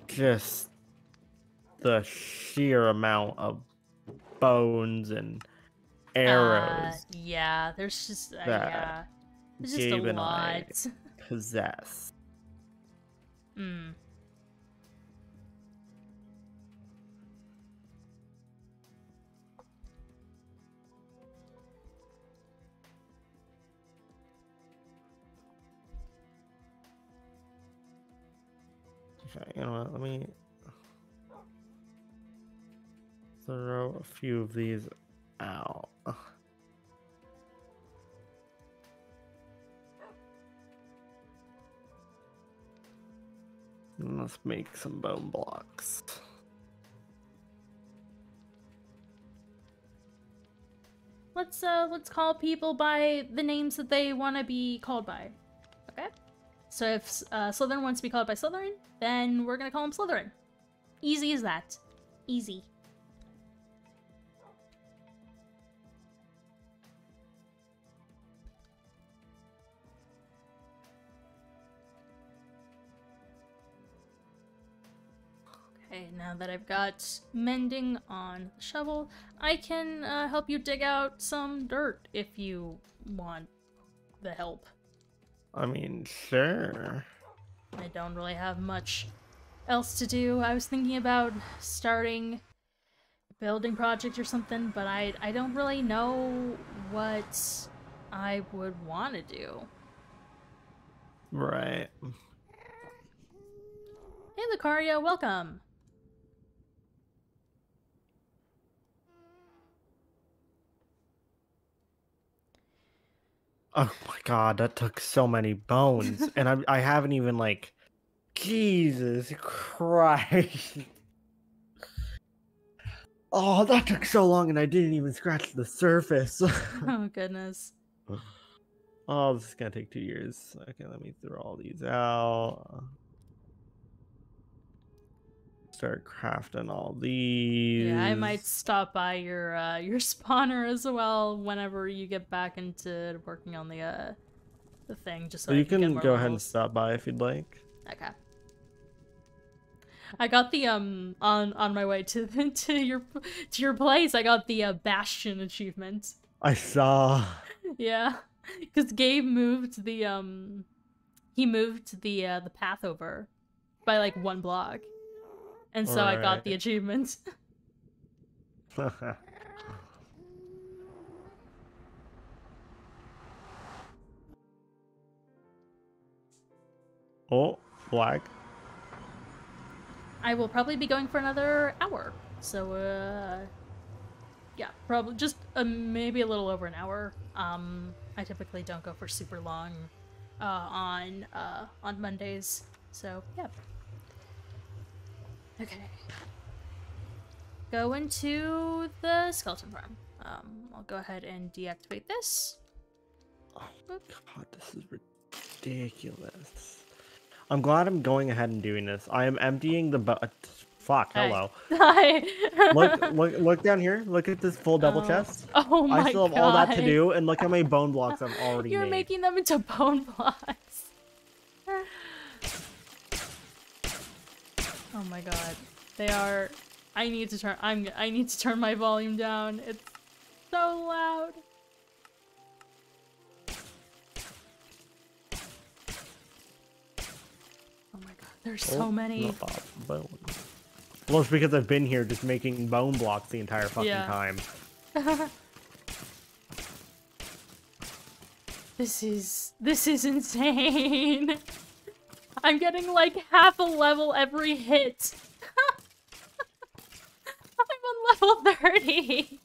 Just the sheer amount of bones and arrows Yeah, there's just that yeah. There's just a Gabe and I lot. possess. Hmm. Okay, you know what? Let me throw a few of these out. And let's make some bone blocks. Let's call people by the names that they want to be called by. Okay? So if Slytherin wants to be called by Slytherin, then we're gonna call him Slytherin. Easy as that. Easy. Okay, now that I've got mending on the shovel, I can help you dig out some dirt if you want the help. I mean, sure. I don't really have much else to do. I was thinking about starting a building project or something, but I don't really know what I would want to do. Right. Hey, Lucario, welcome! Oh my god, that took so many bones. And I haven't even, like... Jesus Christ. Oh, that took so long and I didn't even scratch the surface. Oh, goodness. Oh, this is gonna take 2 years. Okay, let me throw all these out. Start crafting all these. Yeah, I might stop by your spawner as well whenever you get back into working on the thing, just so So I you can get can more go ahead and levels. stop by if you'd like. Okay. I got the on my way to your place. I got the Bastion achievement. I saw. Yeah, because Gabe moved the he moved the path over by like 1 block, and so I got the achievement. Oh, black. I will probably be going for another hour, so yeah, probably just maybe a little over an hour. I typically don't go for super long on Mondays, so yeah. Okay. Go into the skeleton farm. I'll go ahead and deactivate this. Oh god, this is ridiculous. I'm glad I'm going ahead and doing this. I am emptying the fuck, hello. Hi. look down here. Look at this full double chest. Oh my god. I still have all that to do, and look how many bone blocks I've already You're made. making them into bone blocks. Oh my god. They are... I need to turn my volume down. It's so loud. Oh my god, there's so many. Well, it's because I've been here just making bone blocks the entire fucking time. This is insane. I'm getting like half a level every hit. I'm on level 30.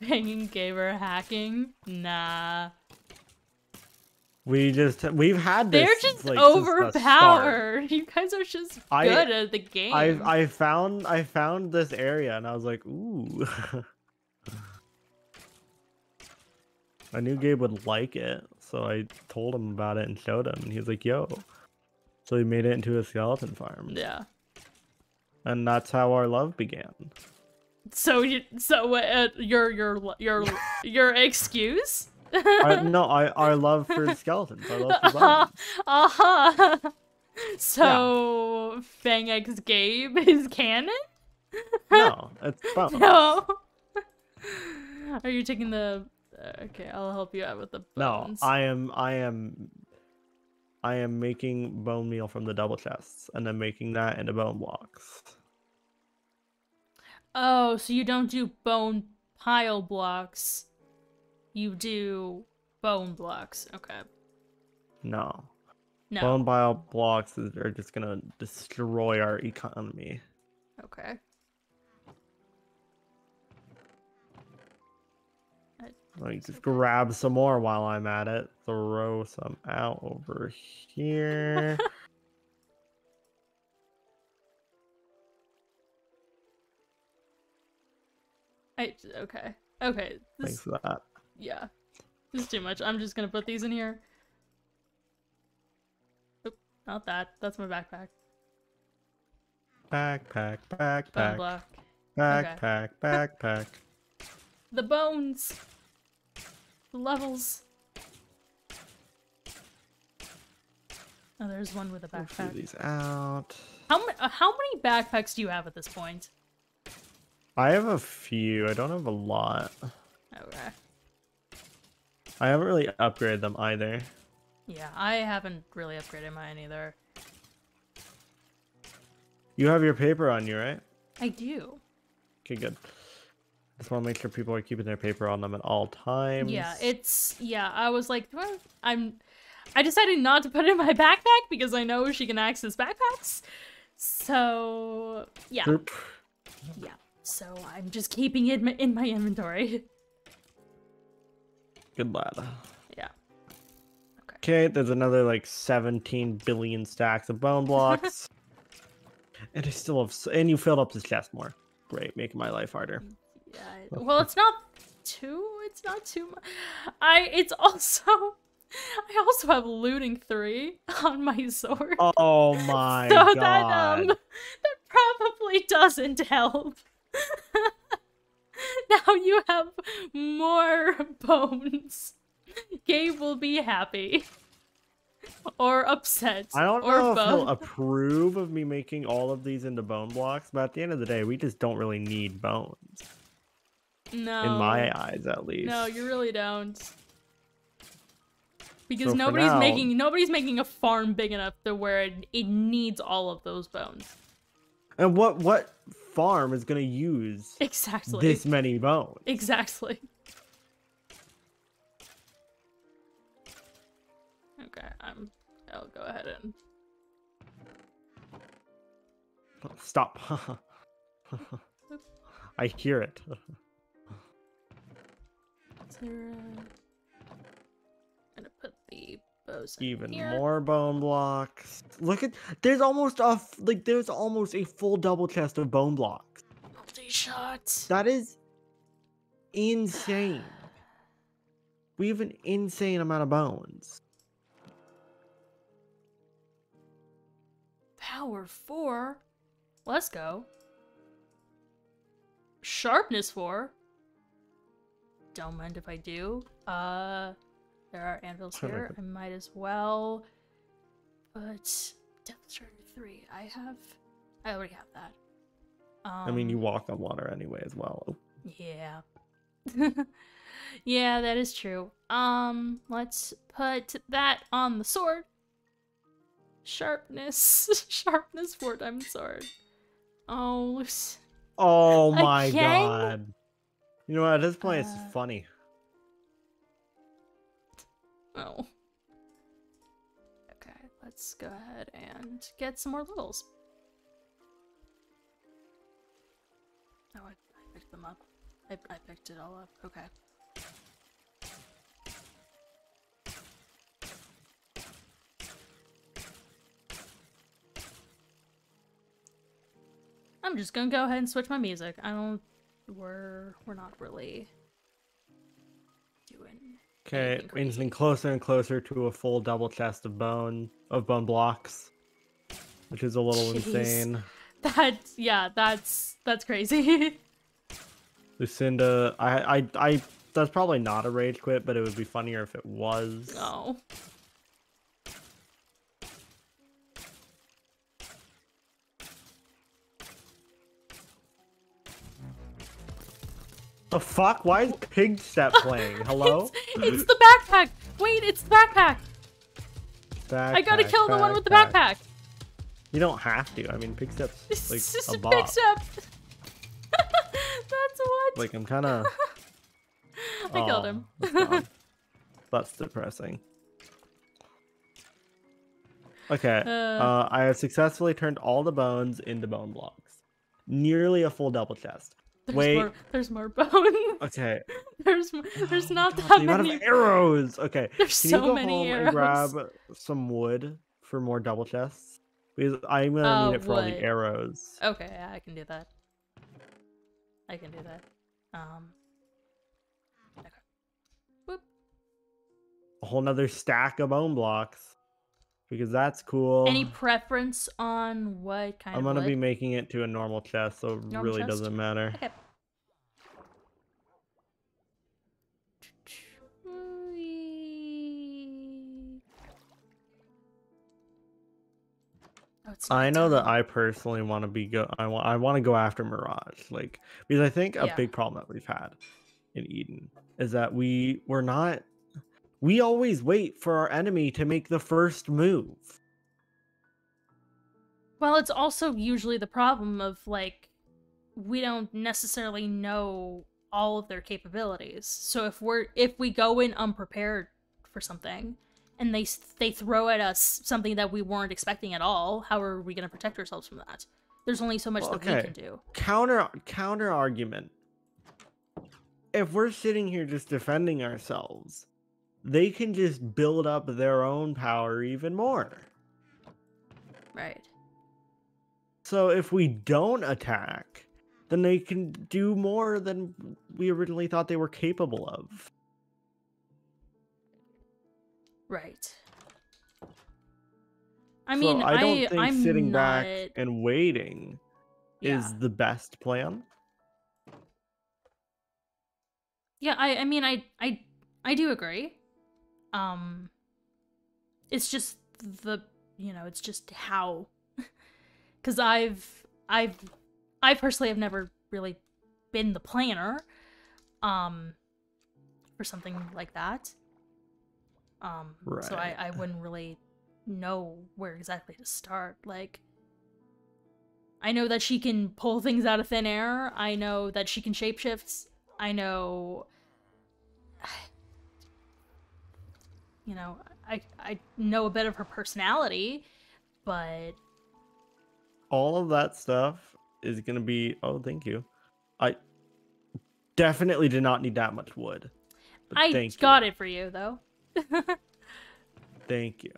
Banging gamer hacking? Nah. We've had this. They're just like, overpowered. You guys are just good at the game. I found this area and I was like, ooh. I knew Gabe would like it, so I told him about it and showed him, and he was like, yo. So he made it into a skeleton farm. Yeah. And that's how our love began. So your excuse? Our love for skeletons. Our love for bones. So yeah. Fang X Gabe is canon? No, it's bones. No. Are you taking the? Okay, I'll help you out with the bones. No, I am making bone meal from the double chests, and then making that into bone blocks. Oh, so you don't do bone pile blocks. You do bone blocks. Okay. No. No. Bone pile blocks are just gonna destroy our economy. Okay. Let me just grab some more while I'm at it. Throw some out over here. Okay. Okay. Thanks for that. Yeah. This is too much. I'm just gonna put these in here. Oop, not that. That's my backpack. Backpack. Bone block. Backpack. Okay. Backpack. The bones. The levels. Oh, there's one with a backpack. These out. How many backpacks do you have at this point? I have a few. I don't have a lot. Okay. I haven't really upgraded them either. Yeah, I haven't really upgraded mine either. You have your paper on you, right? I do. Okay, good. Just want to make sure people are keeping their paper on them at all times. Yeah, I was like, well, I decided not to put it in my backpack because I know she can access backpacks. So, yeah. Oop. Yeah, so I'm just keeping it in my inventory. Good lad. Yeah. Okay, there's another like 17 billion stacks of bone blocks. And I still have, and you filled up this chest more. Great, making my life harder. Yeah. Well, it's not too much. I also have looting 3 on my sword. Oh my so god. that probably doesn't help. Now you have more bones. Gabe will be happy. or upset I don't or know if he'll both. approve of me making all of these into bone blocks, but at the end of the day, we just don't really need bones. No. In my eyes, at least. No, you really don't. Because So for nobody's now- making a farm big enough to where it needs all of those bones. And what farm is gonna use Exactly. this many bones? Exactly. Okay, I'll go ahead and Stop. I hear it. gonna put the bows in Even here. more bone blocks. Look at there's almost a full double chest of bone blocks. Multi-shot. That is insane. We have an insane amount of bones. Power 4. Let's go. Sharpness 4. Don't mind if I do. There are anvils I like here. it. I might as well. But Depth Charger 3. I already have that. I mean, you walk on water anyway as well. Yeah. Yeah, that is true. Let's put that on the sword. Sharpness. Sharpness 4 diamond sword. Oh, Oh my Again? god. You know what, at this point it's funny. oh. Okay, let's go ahead and get some more levels. Oh, I picked them up. I picked it all up. Okay. I'm just gonna go ahead and switch my music. We're not really doing Okay, anything crazy. inching closer and closer to a full double chest of bone blocks, which is a little Jeez. insane. That's crazy. Lucinda, I that's probably not a rage quit, but it would be funnier if it was. No. The fuck? Why is Pig Step playing? Hello? It's the backpack! Wait, it's the backpack! I gotta kill the one with the backpack! You don't have to. I mean, Pig Step's It's like just a a boss. big step! That's what? Like, I'm kind of... I killed him. That's depressing. Okay, Uh. I have successfully turned all the bones into bone blocks. Nearly a full double chest. Wait. There's more bone. Okay. There's not God, that the amount many. of arrows. Okay. There's Can so you go many home arrows. and grab some wood for more double chests? Because I'm gonna need it for all the wood. arrows. Okay, yeah, I can do that. I can do that. Okay. Whoop. A whole nother stack of bone blocks. Because that's cool. Any preference on what kind I'm of gonna wood? be making it to a normal chest, so it Normal really chest? doesn't matter. Okay. Oh, it's I know that nighttime. I personally want to be I want to go after Mirage, like, because I think a Yeah. big problem that we've had in Eden is that we always wait for our enemy to make the first move. Well, it's also usually the problem of, like, we don't necessarily know all of their capabilities. So if we go in unprepared for something, and they throw at us something that we weren't expecting at all, how are we going to protect ourselves from that? There's only so much that we can do. Counter argument. If we're sitting here just defending ourselves, they can just build up their own power even more. Right. So if we don't attack, then they can do more than we originally thought they were capable of. Right. I mean, I don't think I'm sitting not... back and waiting Yeah. is the best plan. Yeah, I mean, I do agree. It's just it's just how, because I personally have never really been the planner, for something like that. Right. So I wouldn't really know where exactly to start. Like, I know that she can pull things out of thin air. I know that she can shapeshift. I know, I know a bit of her personality, but all of that stuff is gonna be. Oh, thank you. I definitely did not need that much wood. But I got it for you though. Thank you.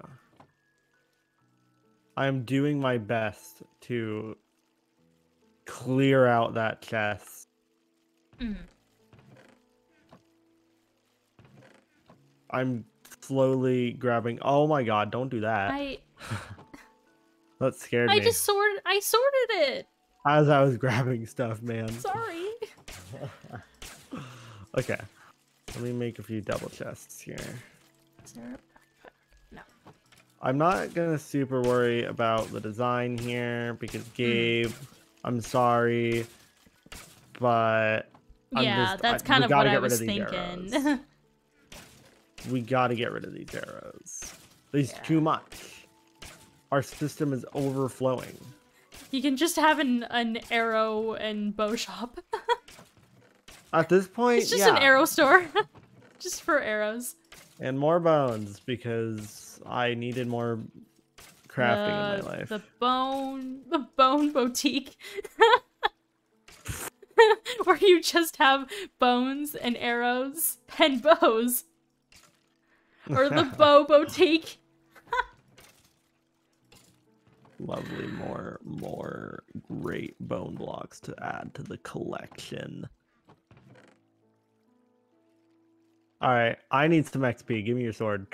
I'm doing my best to clear out that chest. I'm slowly grabbing. Oh my god! Don't do that. That scared me. I sorted it. As I was grabbing stuff, man. Sorry. Okay. Let me make a few double chests here. Is there a backpack? No. I'm not gonna super worry about the design here because Gabe, I'm sorry, but that's kind of what I was thinking. We gotta get rid of these arrows. There's too much. Our system is overflowing. You can just have an arrow and bow shop. At this point, it's just an arrow store. Just for arrows. And more bones, because I needed more crafting in my life. The bone boutique. Where you just have bones and arrows and bows. Or the bow boutique. Lovely, more great bone blocks to add to the collection. All right, I need some XP. Give me your sword.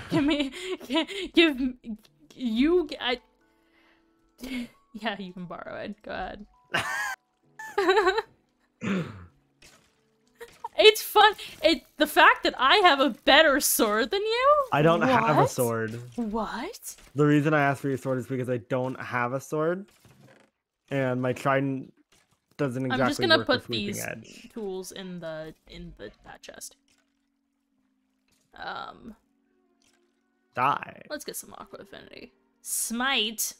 give you. Yeah, you can borrow it. Go ahead. It's fun. The fact that I have a better sword than you. I don't have a sword. What? The reason I asked for your sword is because I don't have a sword, and my trident doesn't exactly. I'm just gonna work put with sweeping these edge. tools in that chest. Die. Let's get some aqua affinity. Smite.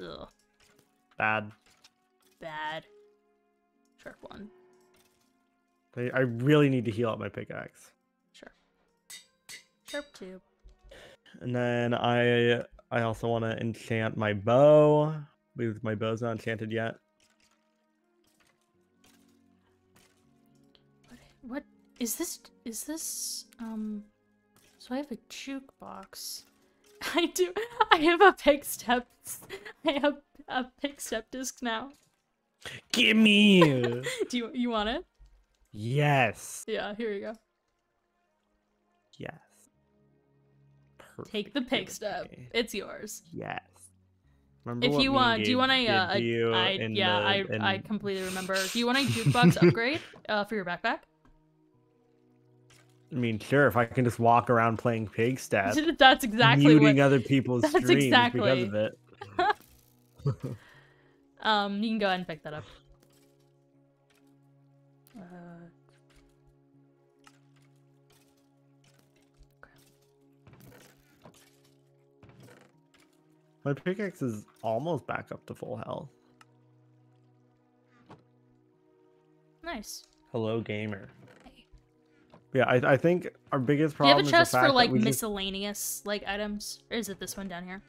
Ugh. Bad. Sharp one. I really need to heal up my pickaxe. Sure. Sharp two. And then I also want to enchant my bow because my bow's not enchanted yet. What is this? So I have a jukebox. I have a pick step. I have a pick step disc now. Gimme! Do you want it? Yes. Yeah, here you go. Yes. Perfect. Take the pick step. It's yours. Yes. Remember if you want, do you want I completely remember. Do you want a jukebox upgrade for your backpack? I mean, sure, if I can just walk around playing pig step. That's exactly muting other people's streams exactly. because of it. You can go ahead and pick that up. My pickaxe is almost back up to full health. Nice. Hello, gamer. Yeah, I think our biggest problem is the fact that we for like just... miscellaneous like items, or is it this one down here?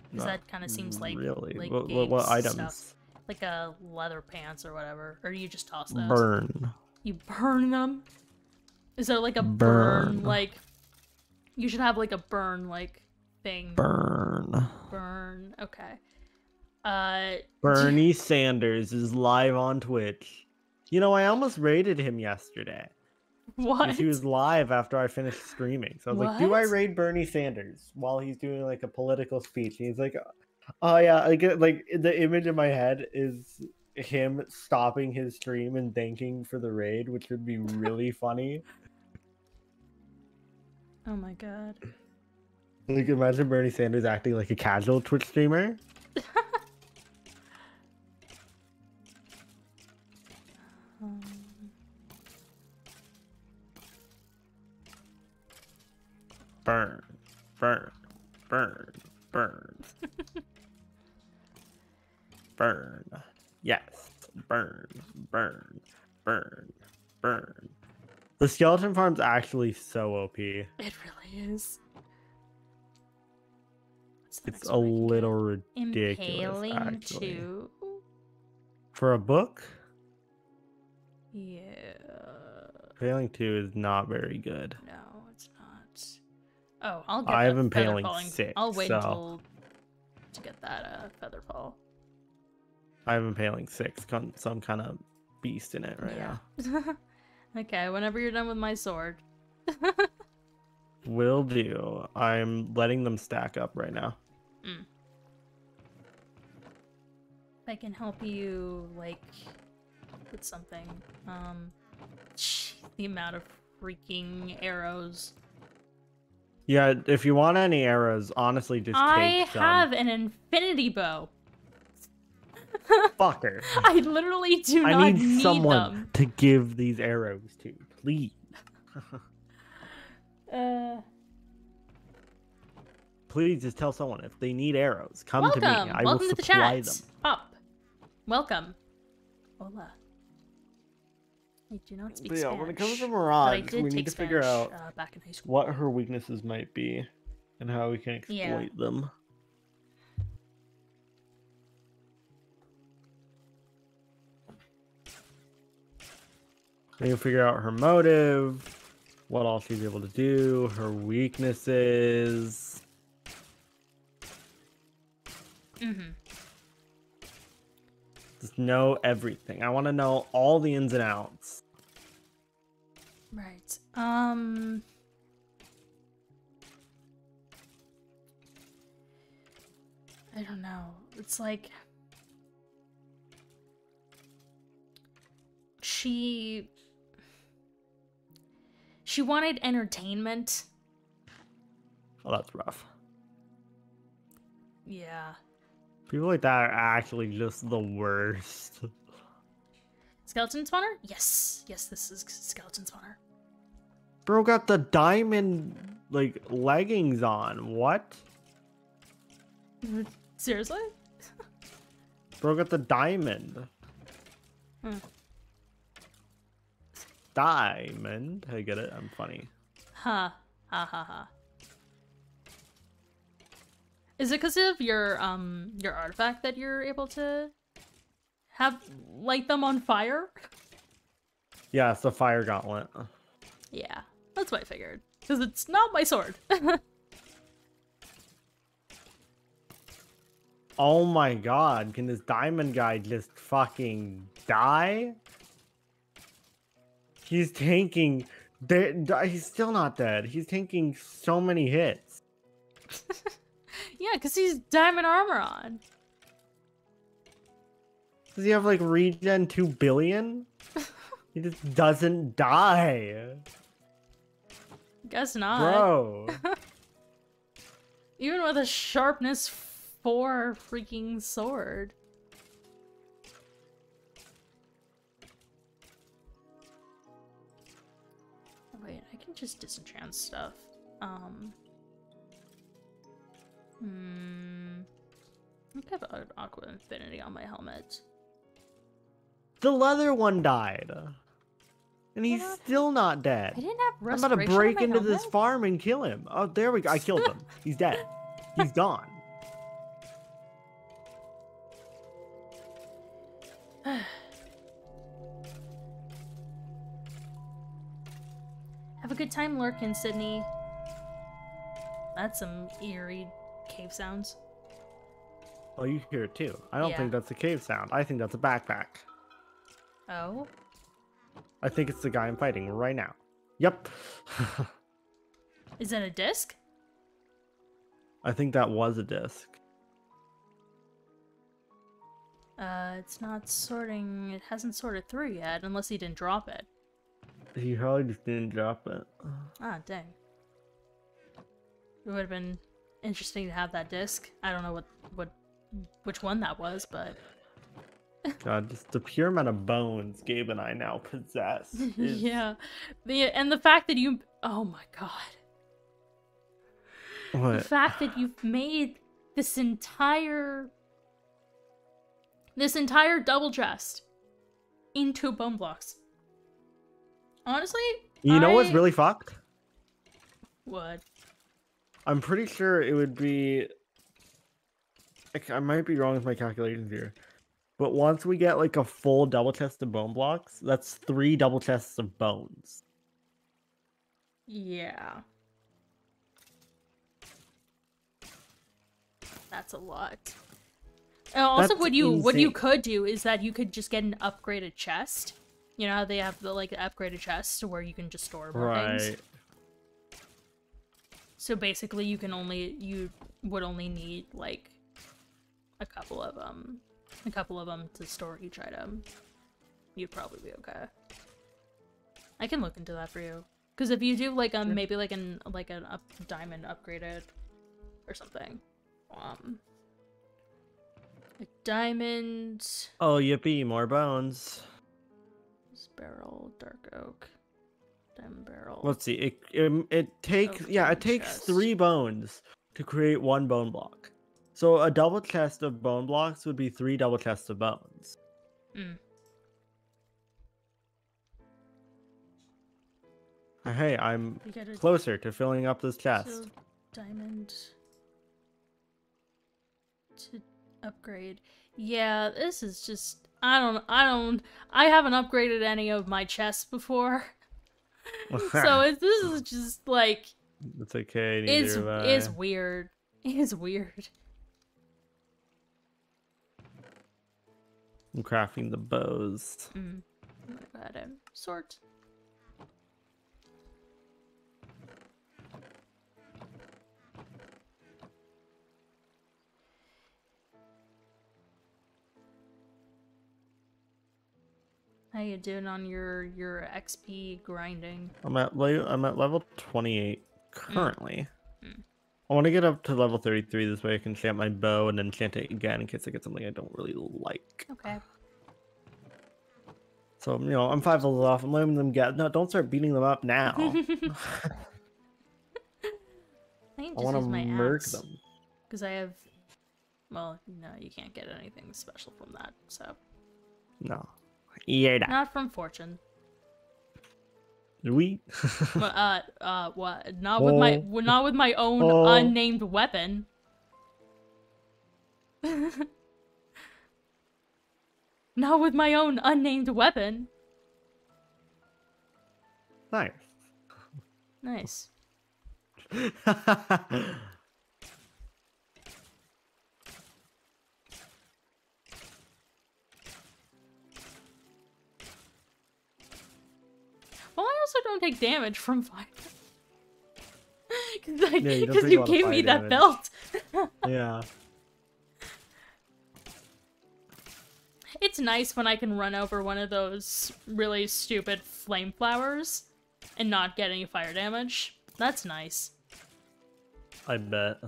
Because that kind of seems like really. Like what items? Stuff. Like a leather pants or whatever, or do you just toss those? Burn. You burn them? Is there like a burn like? You should have like a burn like thing. Burn. Okay. Bernie Sanders is live on Twitch. You know, I almost raided him yesterday. What? Because he was live after I finished streaming. So I was like, do I raid Bernie Sanders while he's doing like a political speech? And he's like, oh yeah, I get like the image in my head is him stopping his stream and thanking for the raid, which would be really funny. Oh my god. Like, imagine Bernie Sanders acting like a casual Twitch streamer. Burn, burn, burn, burn. Burn. Yes. Burn, burn, burn, burn. The skeleton farm's actually so OP. It really is. What's the It's next a one I can get? little ridiculous, Impaling actually. too. For a book, Yeah. Impaling 2 is not very good. No, it's not. Oh, I'll get I that have feather Impaling falling. 6, I'll wait so... until to get that feather fall. I have Impaling 6, some kind of beast in it right now. Okay, whenever you're done with my sword. Will do. I'm letting them stack up right now. If I can help you, like, with something. The amount of freaking arrows. Yeah, if you want any arrows, honestly, just I take some. have an infinity bow. Fucker. I literally do I not need someone them. to give these arrows to, please. Please just tell someone if they need arrows, come to me. I Welcome will to the supply chat. them. Pop. Welcome. Hola. I do not speak But yeah, Spanish. when it comes to but I Mirage, did we take need to figure Spanish, out back in high school. what her weaknesses might be and how we can exploit them. We need to figure out her motive, what all she's able to do, her weaknesses. Just know everything. I want to know all the ins and outs. Right. I don't know. It's like she wanted entertainment. Oh, that's rough. Yeah. People like that are actually just the worst. Skeleton spawner? Yes. Yes, this is skeleton spawner. Bro got the diamond, like, leggings on. What? Seriously? Bro got the diamond. Diamond. I get it. I'm funny. Ha. Ha ha ha. Is it because of your artifact that you're able to light them on fire? Yeah, it's the fire gauntlet. Yeah, that's what I figured. Because it's not my sword. Oh my god, can this diamond guy just fucking die? He's tanking... He's still not dead. He's taking so many hits. Yeah, because he's diamond armor on. Does he have, like, regen 2 billion? He just doesn't die. Guess not. Bro. Even with a sharpness 4 freaking sword. Oh, wait, I can just disenchant stuff. I have Aqua Infinity on my helmet. The leather one died. And he's still not dead. I didn't have I'm about to respiration break on my into this helmet? farm and kill him. Oh, there we go. I killed him. He's dead. He's gone. Have a good time lurking, Sydney. That's some eerie cave sounds. Oh, you hear it too. I don't Yeah. think that's a cave sound. I think that's a backpack. Oh? I think it's the guy I'm fighting right now. Yep. Is that a disc? I think that was a disc. It's not sorting. It hasn't sorted through yet, unless he didn't drop it. He probably just didn't drop it. Ah, dang. It would have been interesting to have that disc. I don't know which one that was, but God, just the pure amount of bones Gabe and I now possess. Is... yeah, and the fact that you, oh my god, What? the fact that you've made this entire double chest into bone blocks. Honestly, You know what's really fucked? What? I'm pretty sure it would be. I might be wrong with my calculations here, but once we get like a full double chest of bone blocks, that's 3 double chests of bones. Yeah. That's a lot. Also, That's what you insane. could do is that you could just get an upgraded chest. You know how they have the like upgraded chests where you can just store more things. Right. So basically, you would only need like a couple of them to store each item. You'd probably be okay. I can look into that for you. Because if you do like maybe like an diamond upgraded or something, like diamond. Oh yippee! More bones. Barrel, dark oak, diamond barrel. Let's see. It takes it takes chest. 3 bones to create 1 bone block. So a double chest of bone blocks would be 3 double chests of bones. Mm. Hey, I'm You gotta closer to filling up this chest. So, diamond to upgrade. Yeah, this is just I haven't upgraded any of my chests before. So this is just like It's okay. it's Neither have I. it's weird. It's weird. I'm crafting the bows. I'm gonna go ahead and sort. How you doing on your XP grinding? I'm at level 28 currently. I want to get up to level 33 this way I can enchant my bow and then enchant it again in case I get something I don't really like. Okay. So, you know, I'm 5 levels off. I'm letting them get... No, don't start beating them up now. I I want to murk them. Because I have... Well, no, you can't get anything special from that, so... No. Yeah. Not from Fortune. We? What? Not with my own unnamed weapon. Not with my own unnamed weapon. Nice. Nice. Well, I also don't take damage from fire. Because you gave me that belt. Yeah. It's nice when I can run over one of those really stupid flame flowers and not get any fire damage. That's nice. I bet.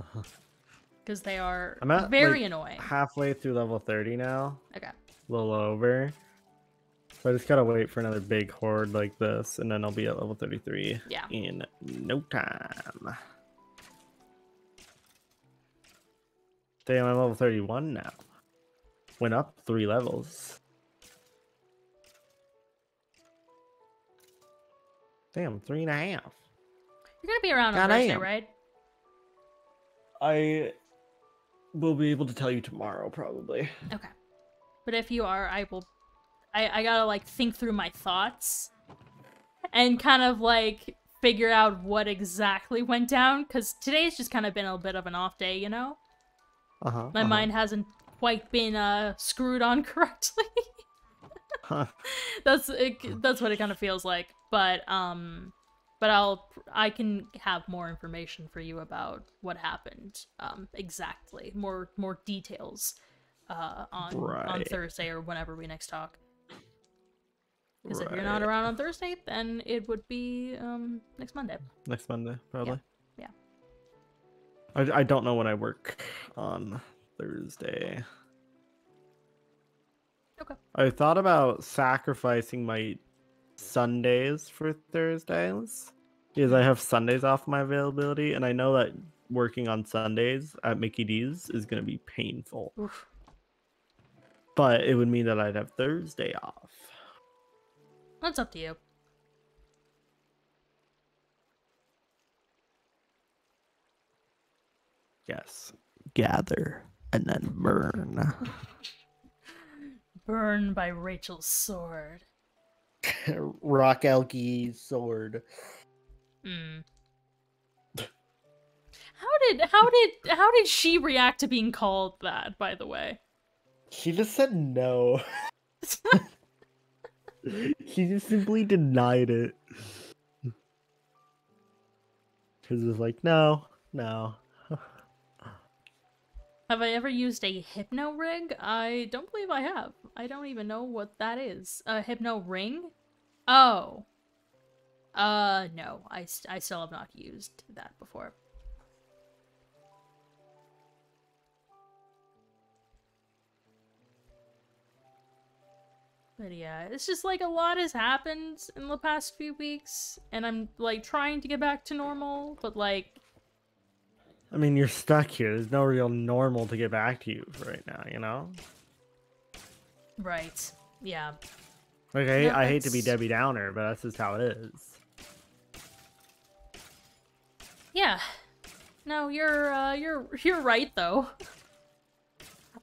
Because they are I'm at, very like, annoying. halfway through level 30 now. Okay. A little over. So I just gotta wait for another big horde like this, and then I'll be at level 33 in no time. Damn, I'm level 31 now. Went up 3 levels. Damn, 3.5. You're gonna be around on Thursday, right? I will be able to tell you tomorrow, probably. Okay. But if you are, I gotta, like, think through my thoughts and kind of, like, figure out what exactly went down, because today's just kind of been a bit of an off day, you know? My mind hasn't quite been, screwed on correctly. That's what it kind of feels like, but I can have more information for you about what happened, exactly. More details, on Thursday or whenever we next talk. Because if you're not around on Thursday, then it would be next Monday. Next Monday, probably. Yeah. I don't know when I work on Thursday. Okay. I thought about sacrificing my Sundays for Thursdays because I have Sundays off my availability, and I know that working on Sundays at Mickey D's is going to be painful. Oof. But it would mean that I'd have Thursday off. That's up to you. Yes. Gather and then burn. Burn by Rachel's sword. RachelKye sword. Hmm. How did she react to being called that, by the way? She just said no. She just simply denied it. Because it's like, no. Have I ever used a hypno rig? I don't believe I have. I don't even know what that is. A hypno ring? Oh. No. I still have not used that before. But yeah, it's just like a lot has happened in the past few weeks, and I'm like trying to get back to normal, but like... I mean, you're stuck here. There's no real normal to get back to you right now, you know? Right. Yeah. Like, No, I hate to be it's- Debbie Downer, but that's just how it is. Yeah. No, you're right though.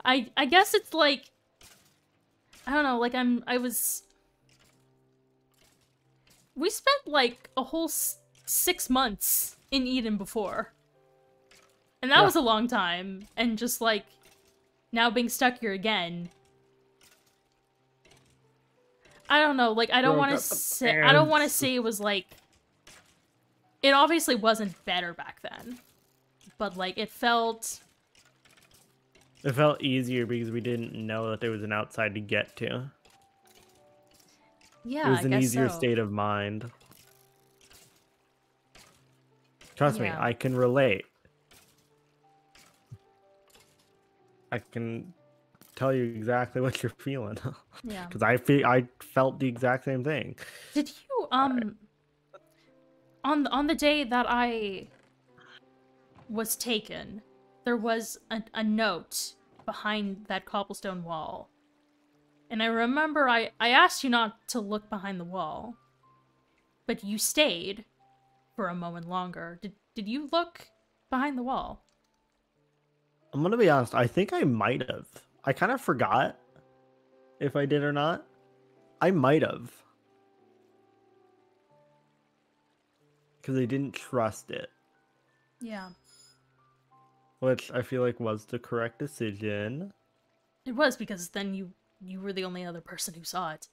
I guess it's like, I don't know, like we spent like a whole 6 months in Eden before. And that Yeah. was a long time, and just like now being stuck here again. I don't know, like I don't want to say it was like, it obviously wasn't better back then. But like it felt easier because we didn't know that there was an outside to get to. yeah, It was I an guess easier so. state of mind. Trust me, Yeah. I can relate. I can tell you exactly what you're feeling. Yeah. Because I felt the exact same thing. Did you on the day that I was taken, there was a note behind that cobblestone wall. And I remember I asked you not to look behind the wall. But you stayed for a moment longer. Did you look behind the wall? I'm gonna be honest, I think I might have. I kind of forgot if I did or not. I might have. Because I didn't trust it. Yeah. Which I feel like was the correct decision. It was, because then you were the only other person who saw it.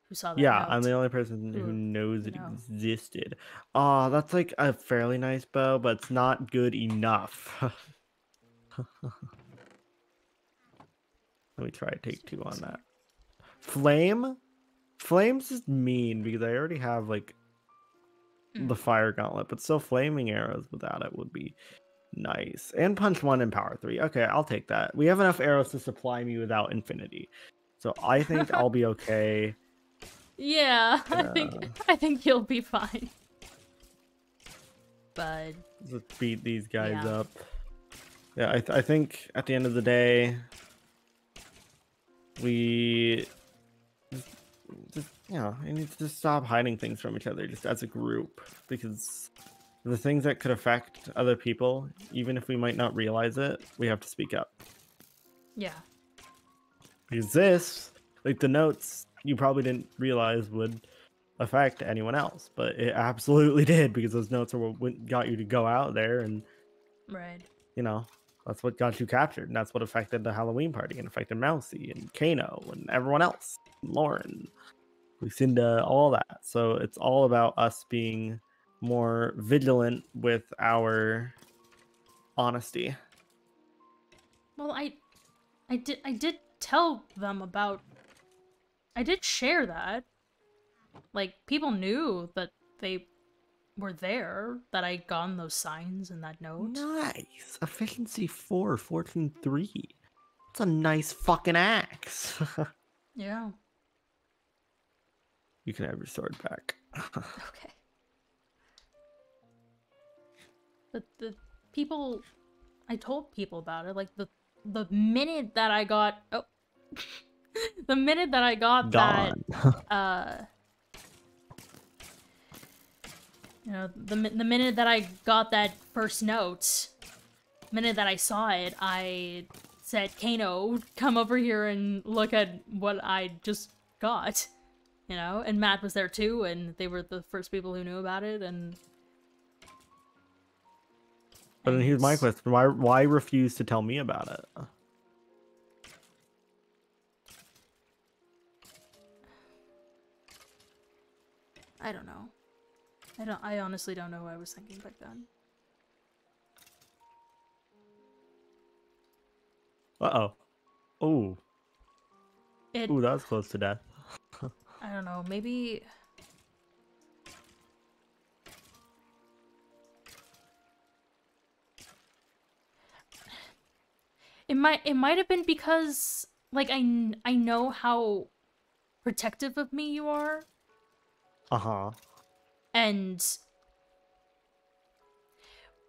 Who saw that Yeah, note. I'm the only person who knows it existed. Oh, that's like a fairly nice bow, but it's not good enough. Let me try to take 2 on that. Flames is mean because I already have like the fire gauntlet, but still flaming arrows without it would be nice. And punch 1 and power 3. Okay, I'll take that. We have enough arrows to supply me without infinity. So I think I'll be okay. Yeah, I think you'll be fine. But Let's beat these guys Yeah. up. Yeah, I think at the end of the day, we just we need to just stop hiding things from each other just as a group, because the things that could affect other people, even if we might not realize it, we have to speak up. yeah. Because this, like the notes, you probably didn't realize would affect anyone else, but it absolutely did, because those notes are what got you to go out there, and Right. that's what got you captured, and that's what affected the Halloween party, and affected Mousy and Kano and everyone else, Lauren, Lucinda, all that. So it's all about us being more vigilant with our honesty. Well, I did tell them about. I did share that. Like, people knew that they were there that I got on those signs and that note. Nice. Efficiency 4, fortune 3. It's a nice fucking axe. Yeah. You can have your sword back. Okay. But the people, I told people about it. Like the minute that I got, the minute that I got Gone. that, you know, the minute that I got that first note, the minute that I saw it, I said, Kano, come over here and look at what I just got. You know, and Matt was there too, and they were the first people who knew about it, and... But then here's my question. Why refuse to tell me about it? I don't know. I honestly don't know what I was thinking back then. Uh-oh. Ooh. Ooh, that was close to death. I don't know, maybe... It might have been because, like, I know how protective of me you are. Uh-huh. And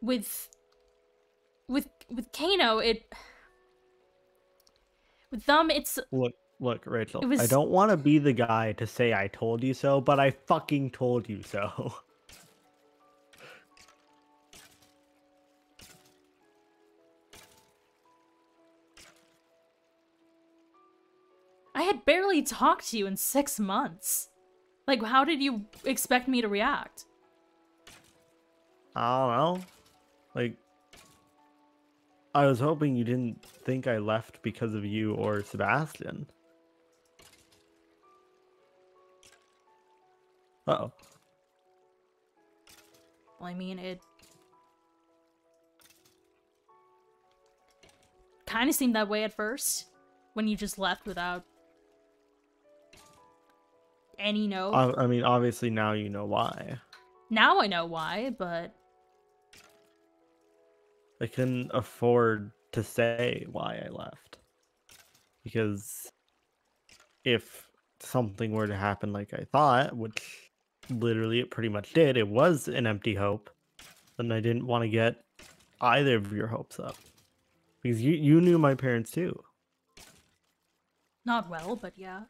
with Kano, with them, it's... Look, Rachel, was... I don't want to be the guy to say I told you so, but I fucking told you so. I had barely talked to you in 6 months. Like, how did you expect me to react? I don't know. Like, I was hoping you didn't think I left because of you or Sebastian. Uh-oh. Well, I mean, it kind of seemed that way at first, when you just left without any note. I mean, obviously now you know why. Now I know why, but... I couldn't afford to say why I left. Because if something were to happen like I thought, which literally it pretty much did, it was an empty hope, then I didn't want to get either of your hopes up. Because you knew my parents too. Not well, but yeah.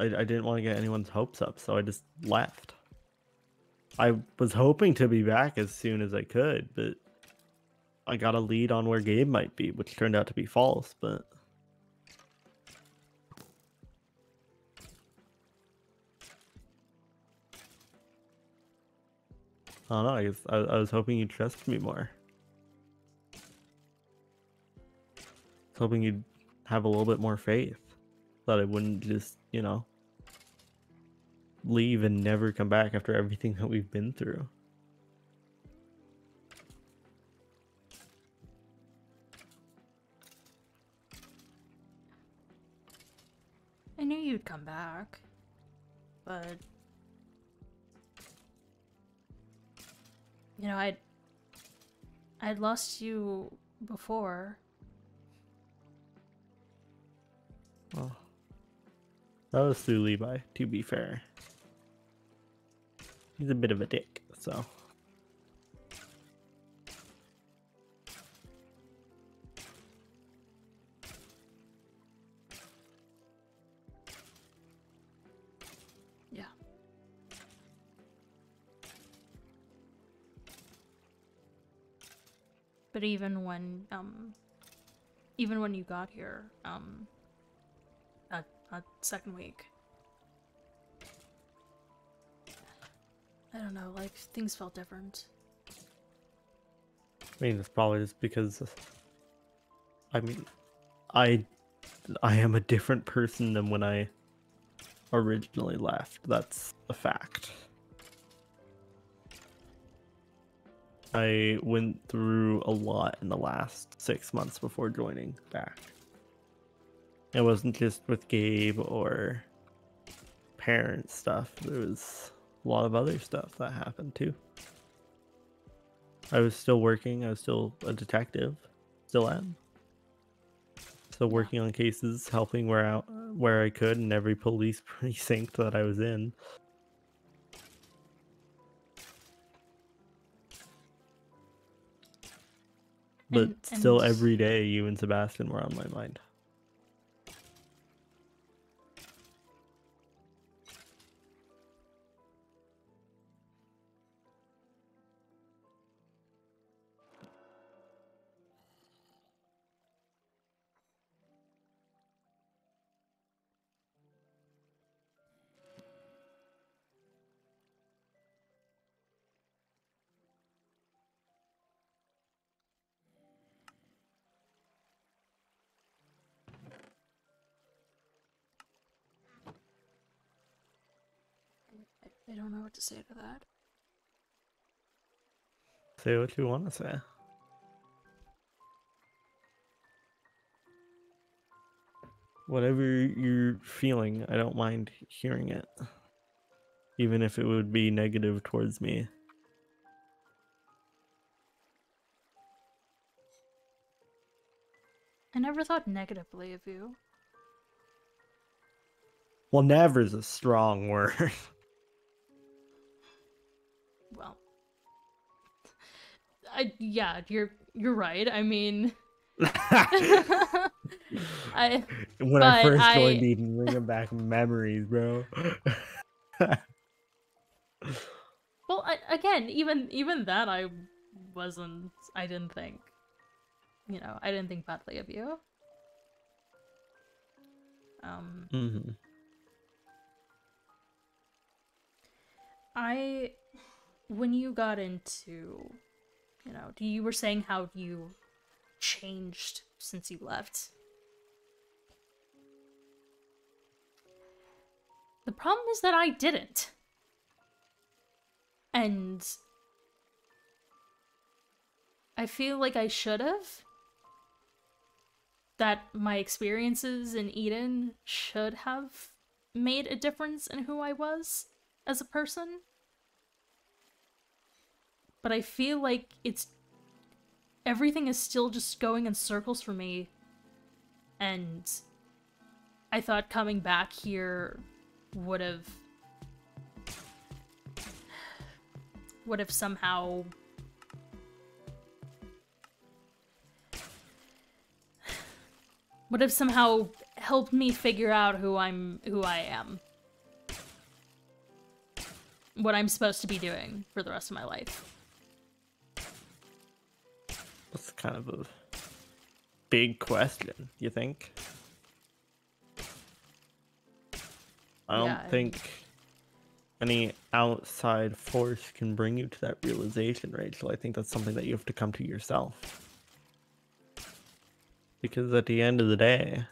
I didn't want to get anyone's hopes up, so I just left. I was hoping to be back as soon as I could, but I got a lead on where Gabe might be, which turned out to be false, but... I don't know, I guess I was hoping you'd trust me more. I was hoping you'd have a little bit more faith. That I wouldn't just, you know, leave and never come back after everything that we've been through. I knew you'd come back, but... You know, I'd lost you before. Well, that was through Levi, to be fair. He's a bit of a dick, so... Yeah. But even when you got here, that second week, I don't know, like, things felt different. I mean, it's probably just because... I mean, I am a different person than when I originally left. That's a fact. I went through a lot in the last 6 months before joining back. It wasn't just with Gabe or parent stuff. There was a lot of other stuff that happened too. I was still working. I was still a detective. Still am. Still working on cases, helping where I could in every police precinct that I was in. But still, every day, you and Sebastian were on my mind. I don't know what to say to that. Say what you want to say. Whatever you're feeling, I don't mind hearing it. Even if it would be negative towards me. I never thought negatively of you. Well, never is a strong word. Well, yeah, you're right. I mean, When I first joined Eden, bringing back memories, bro. Well, again, even that I didn't think, I didn't think badly of you. When you got into, you were saying how you changed since you left. The problem is that I didn't. And I feel like I should have. That my experiences in Eden should have made a difference in who I was as a person. But I feel like everything is still just going in circles for me. And I thought coming back here would have somehow helped me figure out who I am. What I'm supposed to be doing for the rest of my life. That's kind of a big question, you think? I don't think any outside force can bring you to that realization, Rachel. I think that's something that you have to come to yourself. Because at the end of the day,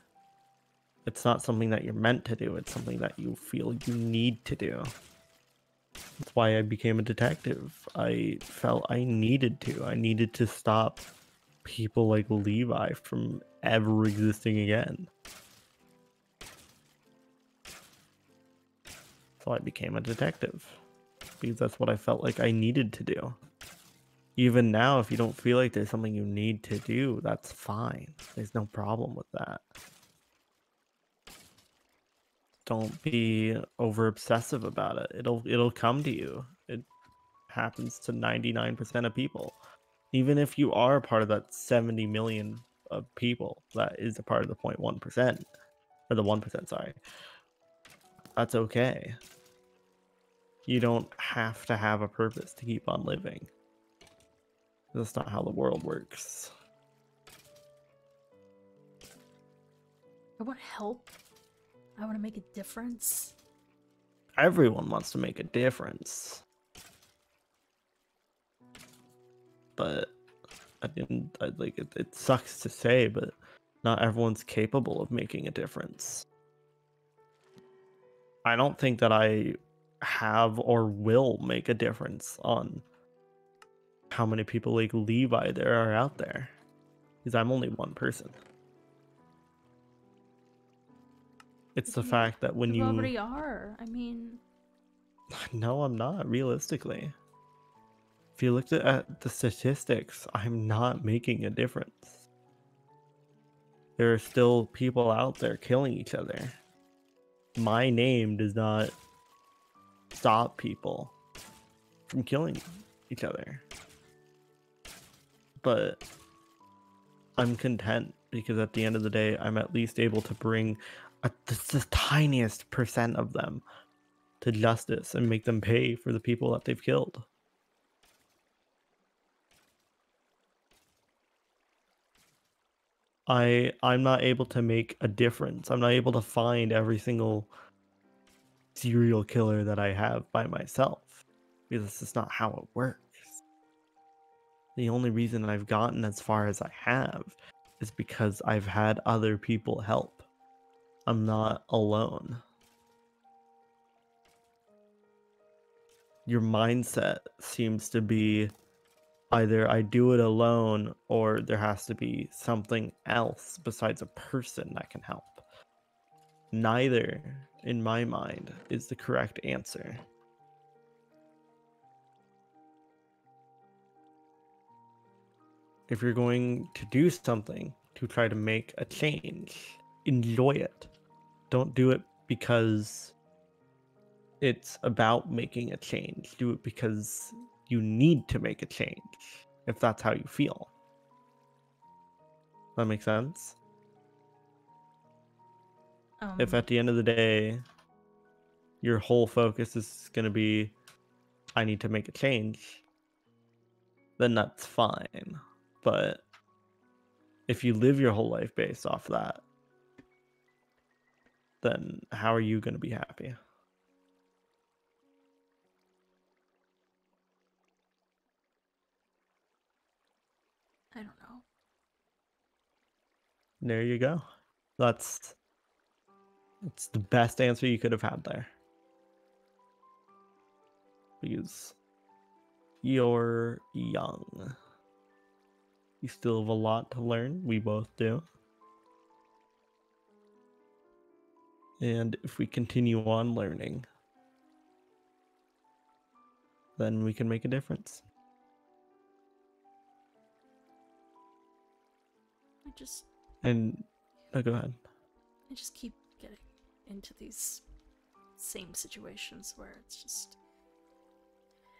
it's not something that you're meant to do. It's something that you feel you need to do. That's why I became a detective. I felt I needed to. I needed to stop people like Levi from ever existing again. So I became a detective. Because that's what I felt like I needed to do. Even now, if you don't feel like there's something you need to do, that's fine. There's no problem with that. Don't be over obsessive about it. It'll come to you. It happens to 99% of people. Even if you are part of that 70 million of people that is a part of the 0.1%, or the 1%, sorry. That's okay. You don't have to have a purpose to keep on living. That's not how the world works. I want help. I want to make a difference. Everyone wants to make a difference. But it sucks to say, but not everyone's capable of making a difference. I don't think that I have or will make a difference on how many people like Levi there are out there. Because I'm only one person. It's But the fact that when you you... already are. I mean, No, I'm not, realistically. If you looked at the statistics, I'm not making a difference. There are still people out there killing each other. My name does not stop people from killing each other. But I'm content because at the end of the day, I'm at least able to bring the tiniest percent of them to justice and make them pay for the people that they've killed. I'm not able to make a difference. I'm not able to find every single serial killer that I have by myself, because this is not how it works. The only reason I've gotten as far as I have is because I've had other people help. I'm not alone. Your mindset seems to be either I do it alone or there has to be something else besides a person that can help. Neither, in my mind, is the correct answer. If you're going to do something to try to make a change, enjoy it. Don't do it because it's about making a change. Do it because you need to make a change, if that's how you feel. That makes sense? If at the end of the day, your whole focus is going to be, I need to make a change, then that's fine. But if you live your whole life based off that, then how are you going to be happy? I don't know. There you go. That's the best answer you could have had there. Because you're young. You still have a lot to learn. We both do. And if we continue on learning, then we can make a difference. And go ahead. I just keep getting into these same situations where it's just,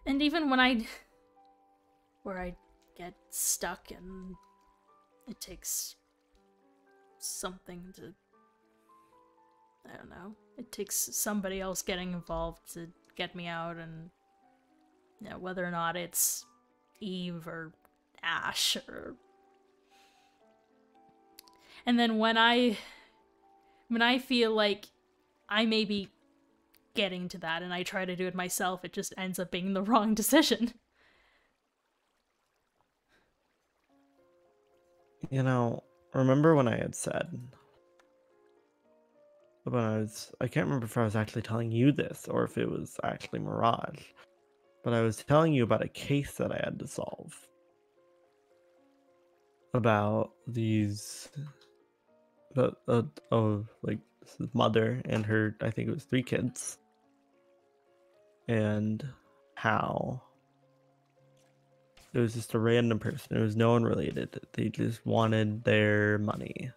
and even when I get stuck and it takes something to, I don't know, it takes somebody else getting involved to get me out, and you know, whether or not it's Eve or Ash or, and then when I feel like I may be getting to that and I try to do it myself, it just ends up being the wrong decision. You know, remember when I had said, I can't remember if I was actually telling you this or if it was actually Mirage, but I was telling you about a case that I had to solve. About these, like this mother and her, I think it was 3 kids, and how it was just a random person. It was no one related. They just wanted their money.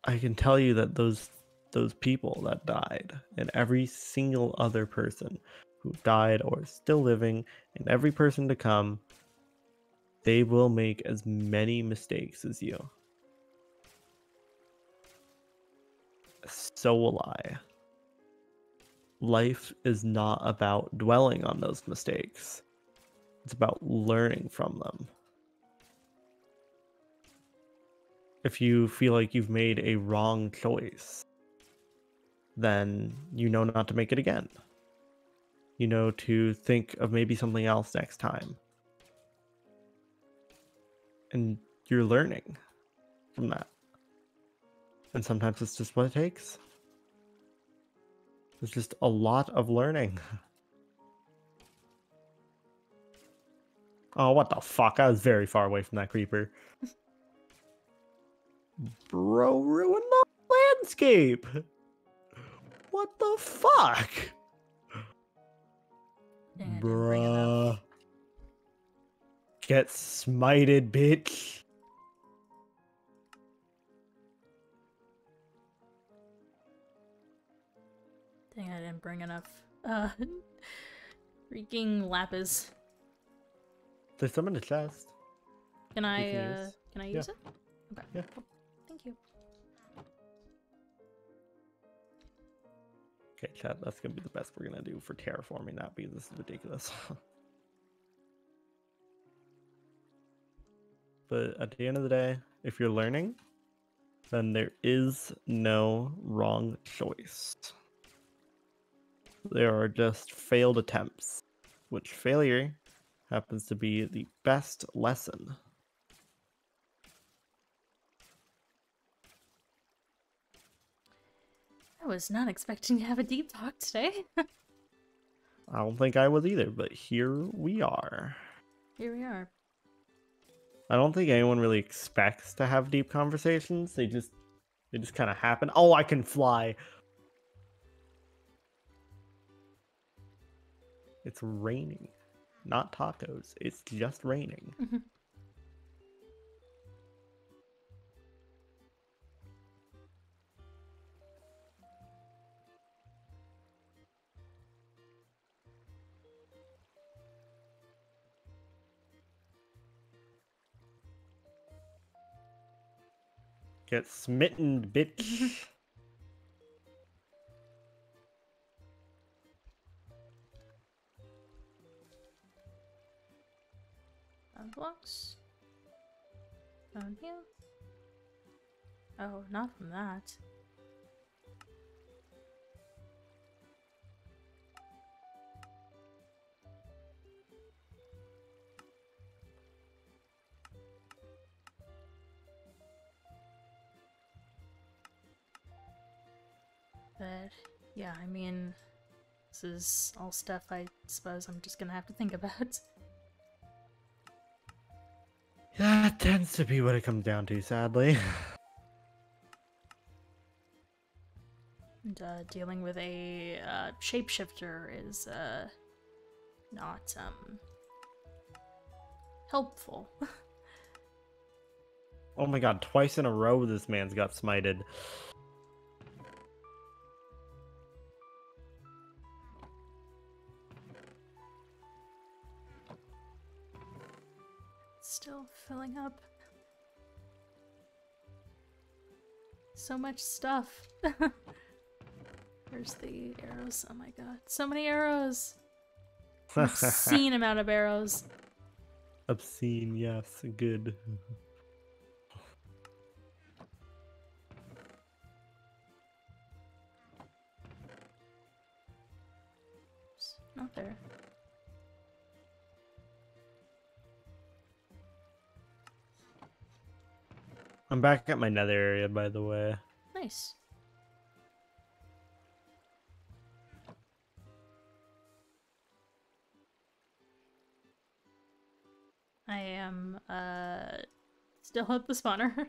I can tell you that those people that died, and every single other person who died or is still living, and every person to come, they will make as many mistakes as you. So will I. Life is not about dwelling on those mistakes. It's about learning from them. If you feel like you've made a wrong choice, then you know not to make it again. You know to think of maybe something else next time. And you're learning from that. And sometimes it's just what it takes. It's just a lot of learning. Oh, what the fuck? I was very far away from that creeper. Bro, ruined the landscape. What the fuck? Dang, I didn't bring enough. Bruh. Get smited, bitch. Dang, I didn't bring enough. Freaking lapis. There's some in the chest. Can can I use. use it? Okay. Yeah. Cool. Thank you. Okay, chat, that's gonna be the best we're gonna do for terraforming that because this is ridiculous. But at the end of the day, if you're learning, then there is no wrong choice. There are just failed attempts, which failure happens to be the best lesson. I was not expecting to have a deep talk today. I don't think I was either, but here we are. Here we are. I don't think anyone really expects to have deep conversations. They just kind of happen. Oh, I can fly. It's raining. Not tacos. It's just raining. Get smitten, bitch. Blocks. Down here. Oh, not from that. But yeah, I mean, this is all stuff I suppose I'm just gonna have to think about. That tends to be what it comes down to, sadly. And dealing with a shapeshifter is not helpful. Oh my god, twice in a row this man's got smited. Still filling up. So much stuff. Where's the arrows? Oh my god. So many arrows! An obscene amount of arrows. Obscene, yes, good. Oops, not there. I'm back at my nether area, by the way. Nice. I am still at the spawner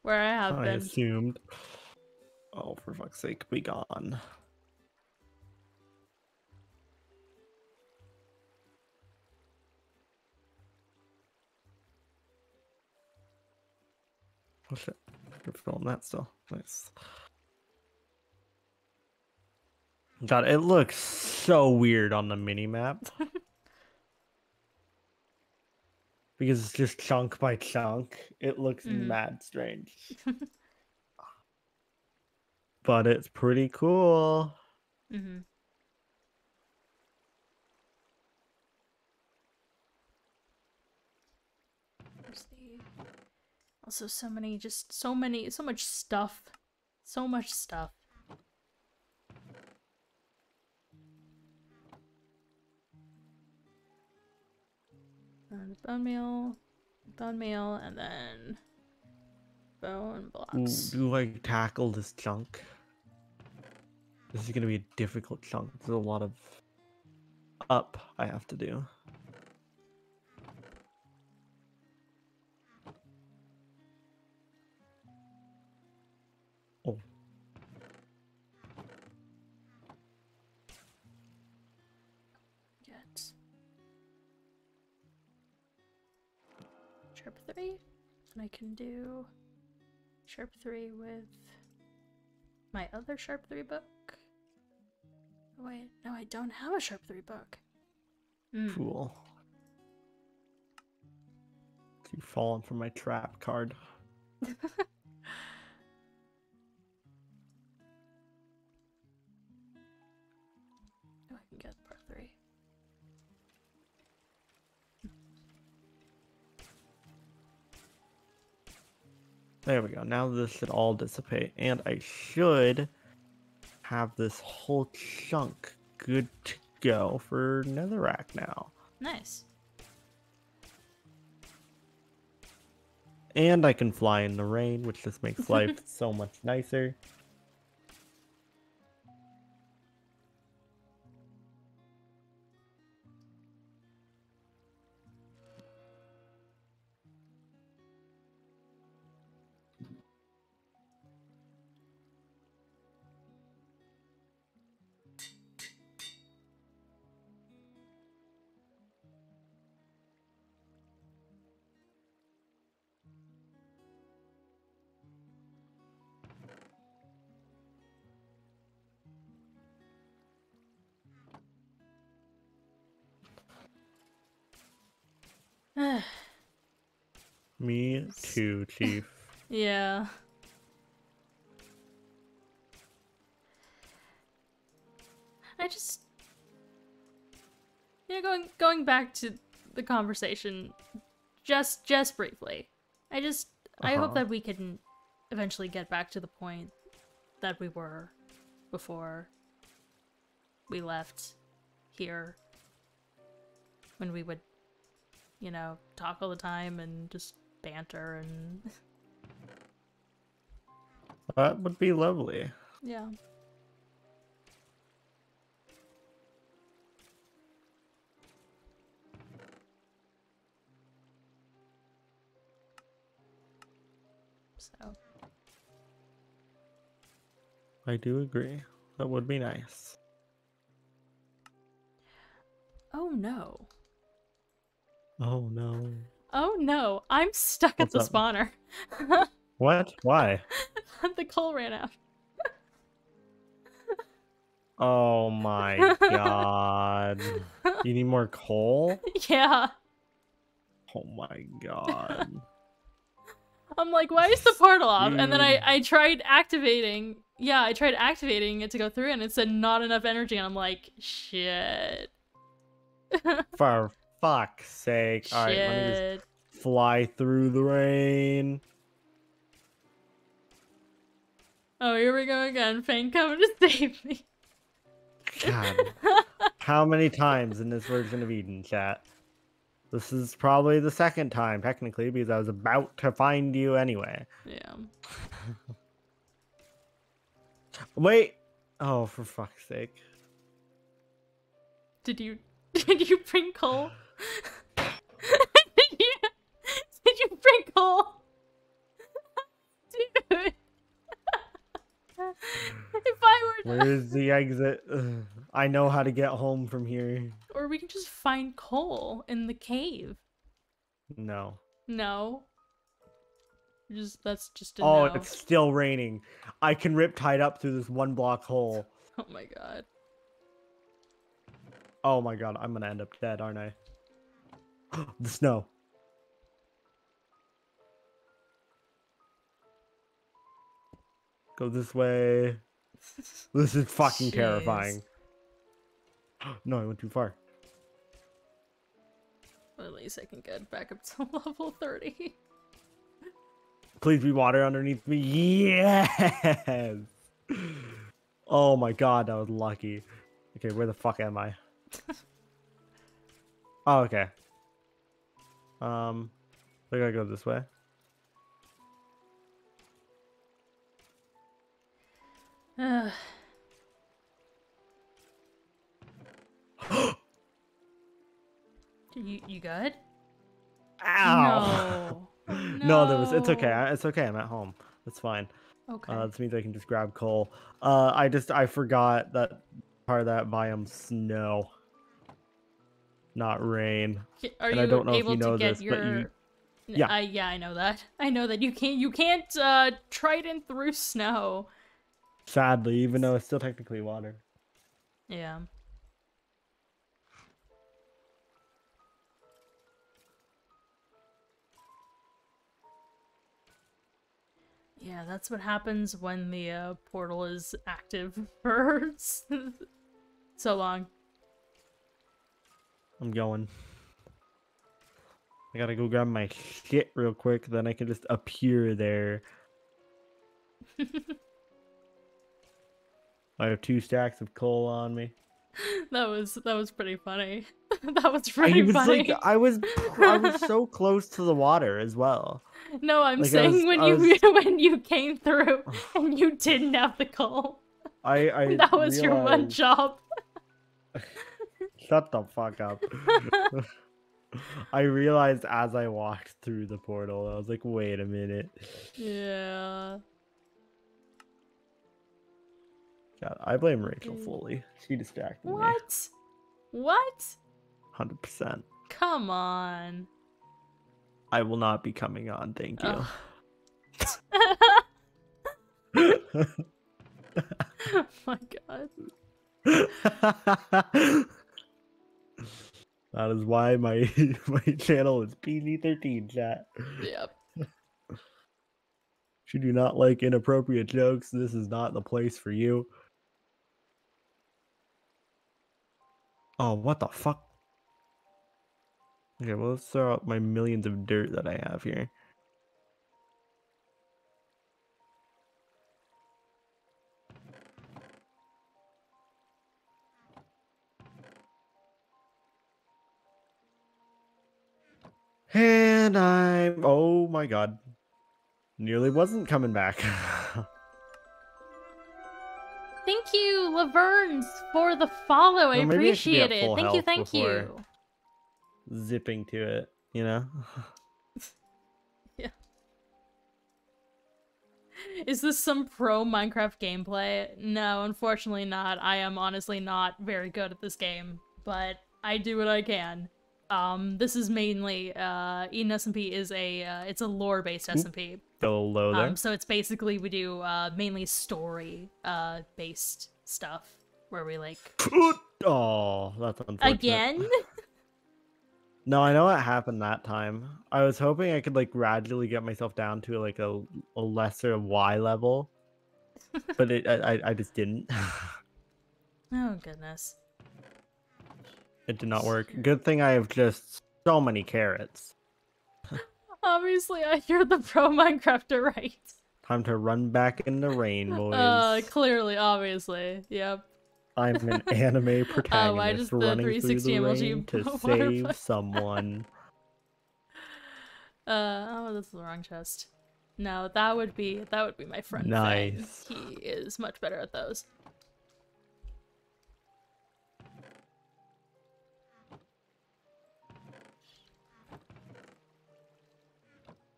where I have I been. assumed. Oh, for fuck's sake, be gone. Oh shit, you're filming that still. Nice. God, it looks so weird on the mini-map. Because it's just chunk by chunk. It looks mad strange. But it's pretty cool. Mm-hmm. There's the... Also so many, just so much stuff. So much stuff. And bone meal, and then bone blocks. Do I tackle this chunk? This is gonna be a difficult chunk. There's a lot of up I have to do. Sharp 3. And I can do Sharp 3 with my other Sharp 3 book. Oh, wait, no, I don't have a Sharp 3 book. Fool. You've fallen for my trap card. Oh, I can get part 3. There we go. Now this should all dissipate. And I should have this whole chunk good to go for netherrack now. Nice. And I can fly in the rain, which just makes life so much nicer. Me too, Chief. Yeah. I just, going back to the conversation, just briefly. I hope that we can eventually get back to the point that we were before we left here, when we would, talk all the time and just banter and That would be lovely. yeah. So I do agree. That would be nice. oh no. Oh no. Oh no, I'm stuck at What's the up? spawner. What? Why? The coal ran out. Oh my god. You need more coal? Yeah. Oh my god. I'm like, why is the portal off? And then Dude. I tried activating. Yeah, I tried activating it to go through and it said not enough energy. And I'm like, shit. For fuck's sake. Alright, let me just Shit. fly through the rain. Oh, here we go again. Fane coming to save me. God. How many times in this version of Eden, chat? This is probably the second time, technically, because I was about to find you anyway. Yeah. Wait! Oh, for fuck's sake. Did you bring coal? did you bring coal? Dude. If I were to... Where's the exit? Ugh, I know how to get home from here. Or we can just find coal in the cave. No. No. That's just a Oh, no. it's still raining. I can rip tied up through this one block hole. Oh my god. Oh my god, I'm gonna end up dead, aren't I? The snow. Go this way. This is fucking Jeez. terrifying. No, I went too far. Well, at least I can get back up to level 30. Please be water underneath me. Yes! Oh my god, that was lucky. Okay, where the fuck am I? Oh, okay. I gotta go this way. You good? Ow! No. No, it's okay. No. It's okay. I'm at home. It's fine. Okay. This means I can just grab coal. I forgot that part of that biome snow, not rain. Are and you I don't know if able you know to get this, your... but you Yeah. Yeah, I know that. I know that you can't trident through snow. Sadly, even though it's still technically water. Yeah. Yeah, that's what happens when the portal is active for so long. I'm going. I gotta go grab my shit real quick, then I can just appear there. I have 2 stacks of coal on me. That was pretty funny. That was I pretty was funny. like, I was so close to the water as well. No, I'm Like, saying when I was, when you came through and you didn't have the coal. I That was your one realized. job. Shut the fuck up. I realized as I walked through the portal, I was like, wait a minute. Yeah. God, I blame Rachel fully. She distracted me. What? What? 100%. Come on. I will not be coming on, thank you. Oh my god. That is why my channel is PG-13, chat. Yep. If you do not like inappropriate jokes, this is not the place for you. Oh, what the fuck? Okay, well, let's throw out my millions of dirt that I have here. And I'm... Oh my god. Nearly wasn't coming back. Thank you, Lavernes, for the follow. I No, maybe I should be at appreciate it. full Thank you, health thank before you. zipping to it, you know? Yeah. Is this some pro Minecraft gameplay? No, unfortunately not. I am honestly not very good at this game, but I do what I can. This is mainly EdenSMP is it's a lore-based SMP. Go low there. So it's basically we do mainly story based stuff where we like Oh, that's unfortunate. again. No, I know what happened that time. I was hoping I could like gradually get myself down to like a lesser Y level, but I just didn't. Oh goodness. It did not work. Good thing I have just so many carrots. Obviously, you're the pro Minecrafter, right? Time to run back in the rain, boys. Clearly, obviously, yep. I'm an anime protagonist just the running through 360 the MLG rain to water save fight. someone. Oh, this is the wrong chest. No, that would be my friend. Nice. Fang. He is much better at those.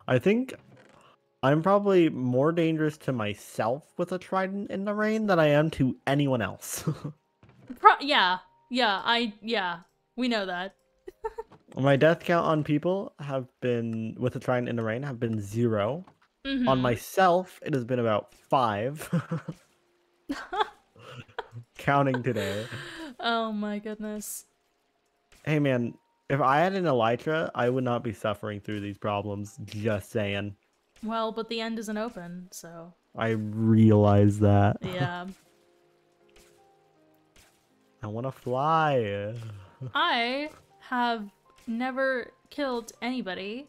I think I'm probably more dangerous to myself with a trident in the rain than I am to anyone else. Yeah, we know that. My death count on people have been, with a trident in the rain, have been 0. Mm-hmm. On myself, it has been about 5. Counting today. Oh my goodness. Hey man, if I had an elytra, I would not be suffering through these problems. Just saying. Well, but the end isn't open, so. I realize that. Yeah. I want to fly. I have never killed anybody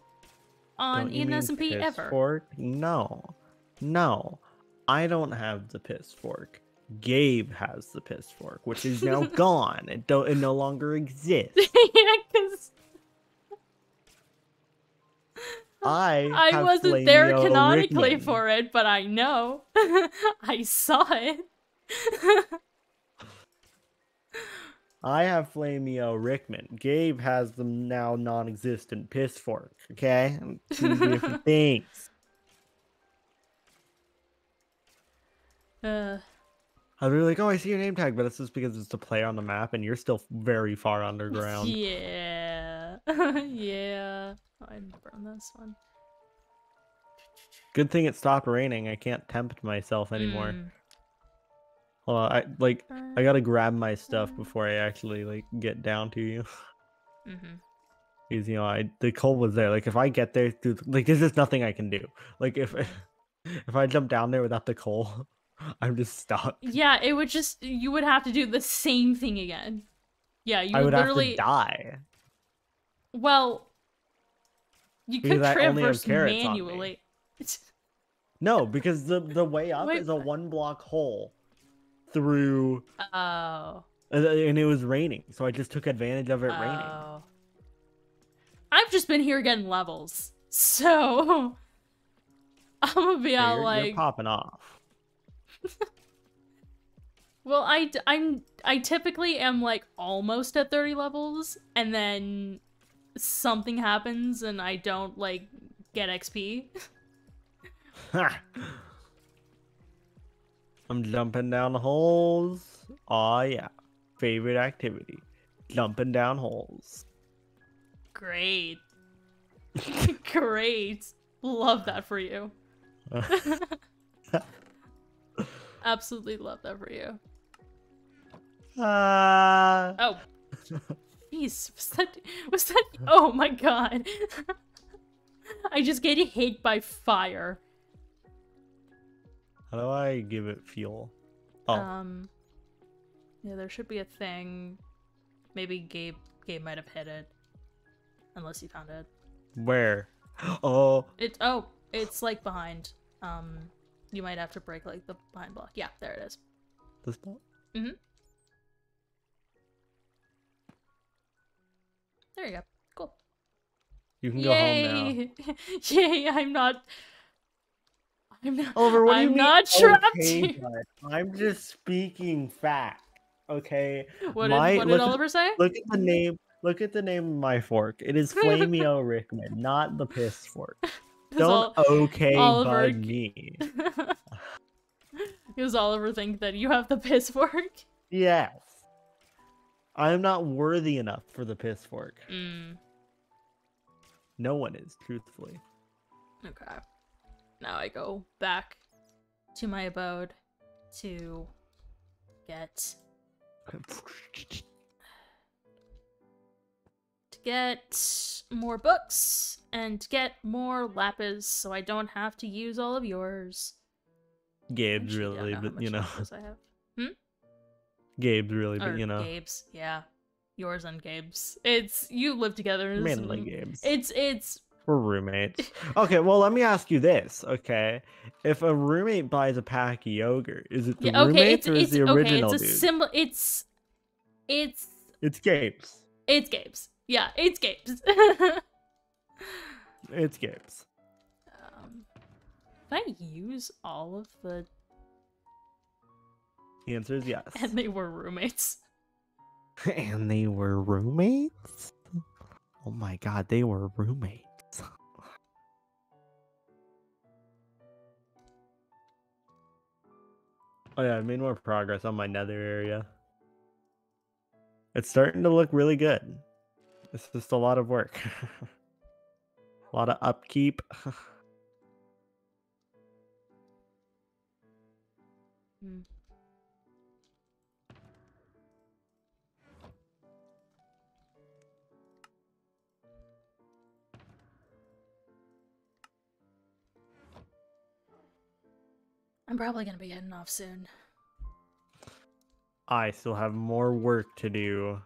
on Don't you mean EdenSMP ever. Pitchfork? No. No. I don't have the pitchfork. Gabe has the pitchfork, which is now gone. It no longer exists. Yeah, because I wasn't there canonically Rickman. for it, but I know. I saw it. I have Flamio Rickman. Gabe has the now non-existent pitchfork. Okay, two different things. I was really like, oh, I see your name tag, but it's just because it's a player on the map, and you're still very far underground. Yeah. Yeah. Oh, I didn't burn this one. Good thing it stopped raining. I can't tempt myself anymore. Mm. Hold on, I gotta grab my stuff before I actually like get down to you. Mm-hmm. Because the coal was there. Like if I get there, dude, like there's just nothing I can do. Like if if I jump down there without the coal, I'm just stuck. Yeah, it would just, you would have to do the same thing again. Yeah, you I would literally have to die. Well, you could Because I only have traverse carrots on me. manually. No, because the way up Wait, is a 1-block hole through, Oh. and it was raining, so I just took advantage of it raining. Oh. I've just been here getting levels, so I'm gonna be Yeah, all you're like, popping off. well, I typically am like almost at 30 levels, and then something happens and I don't like get XP. I'm jumping down holes. Oh yeah, favorite activity, jumping down holes. Great. Great. Love that for you. Absolutely love that for you. Oh. Jeez, was that oh my god. I just get hit by fire. How do I give it fuel? Oh. Yeah, there should be a thing. Maybe Gabe might have hit it. Unless you found it. Where? Oh. It's like behind. You might have to break like the behind block. Yeah, there it is. This block? Mm-hmm. There you go. Cool. You can go home now. Yay, I'm not Oliver, what do you I'm mean? not trapped Okay, here. bud. I'm just speaking fact. Okay. What did Oliver say? Look at the name. Look at the name of my fork. It is Flamio Rickman, not the piss fork. Don't Oliver bud me. Does Oliver think that you have the piss fork? Yes. I am not worthy enough for the piss fork. No one is, truthfully. Okay. Now I go back to my abode to get more books and to get more lapis so I don't have to use all of yours. Gabe's Actually, really, don't know but how you much know. lapis I have. Gabe's really, but Or you know. Gabe's, yeah. Yours and Gabe's. It's, you live together. Mainly Gabe's. It's We're roommates. Okay, well, let me ask you this, okay? If a roommate buys a pack of yogurt, is it the roommates or is the original dude? It's It's Gabe's. It's Gabe's. Yeah, it's Gabe's. It's Gabe's. Can I use all of the... The answer is yes. And they were roommates. And they were roommates? Oh my god, they were roommates. Oh yeah, I made more progress on my nether area. It's starting to look really good. It's just a lot of work. A lot of upkeep. I'm probably gonna be heading off soon. I still have more work to do.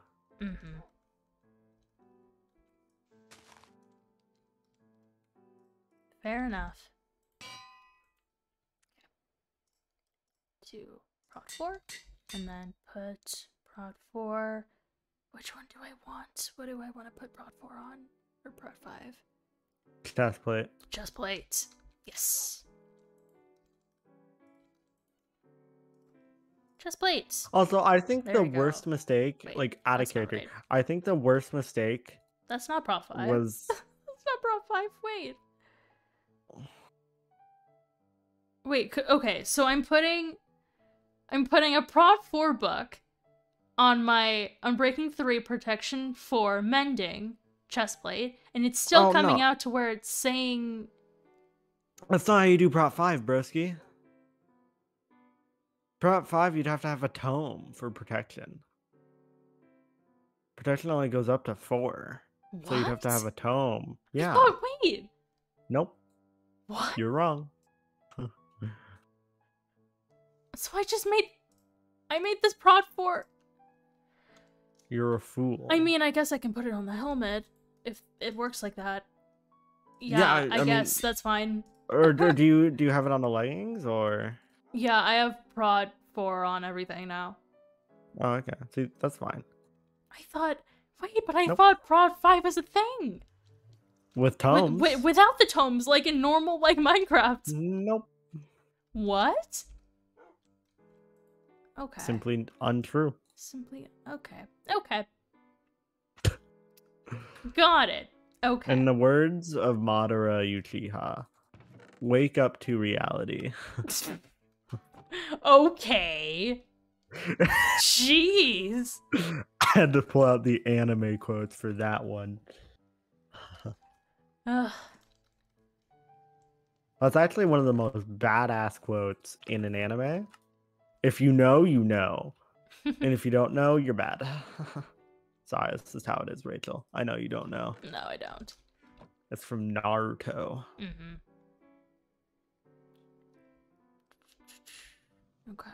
Fair enough. To prod 4, and then put prod 4. Which one do I want? What do I want to put prod 4 on? Or prod 5? Chest plate. Chest plate. Yes. Chest plates. Also, I think There the you go. worst mistake, Wait, like out of that's not character, right. I think the worst mistake That's not prod 5. was That's not prod 5. Wait. Wait, okay, so I'm putting a prod 4 book on my Unbreaking 3 protection 4 mending, chest plate, and it's still Oh, coming no. out to where it's saying... That's not how you do Prop 5, broski. Prop 5, you'd have to have a tome for protection. Protection only goes up to 4. What? So you'd have to have a tome. Yeah. Oh, wait! Nope. What? You're wrong. So I made this prod 4. You're a fool. I mean, I guess I can put it on the helmet if it works like that. Yeah, Yeah, I I mean- guess that's fine. Or do you have it on the leggings or? Yeah, I have prod 4 on everything now. Oh, okay. See, that's fine. I thought, wait, but I Nope. thought prod 5 was a thing. With tomes? Without the tomes, like in normal, like Minecraft. Nope. What? Okay. Simply untrue. Simply, okay. Okay. Got it. Okay. In the words of Madara Uchiha, wake up to reality. Okay. Jeez. I had to pull out the anime quotes for that one. Ugh. That's actually one of the most badass quotes in an anime. If you know, you know. And if you don't know, you're bad. Sorry, this is how it is, Rachel. I know you don't know. No, I don't. It's from Naruto. Mm-hmm. Okay.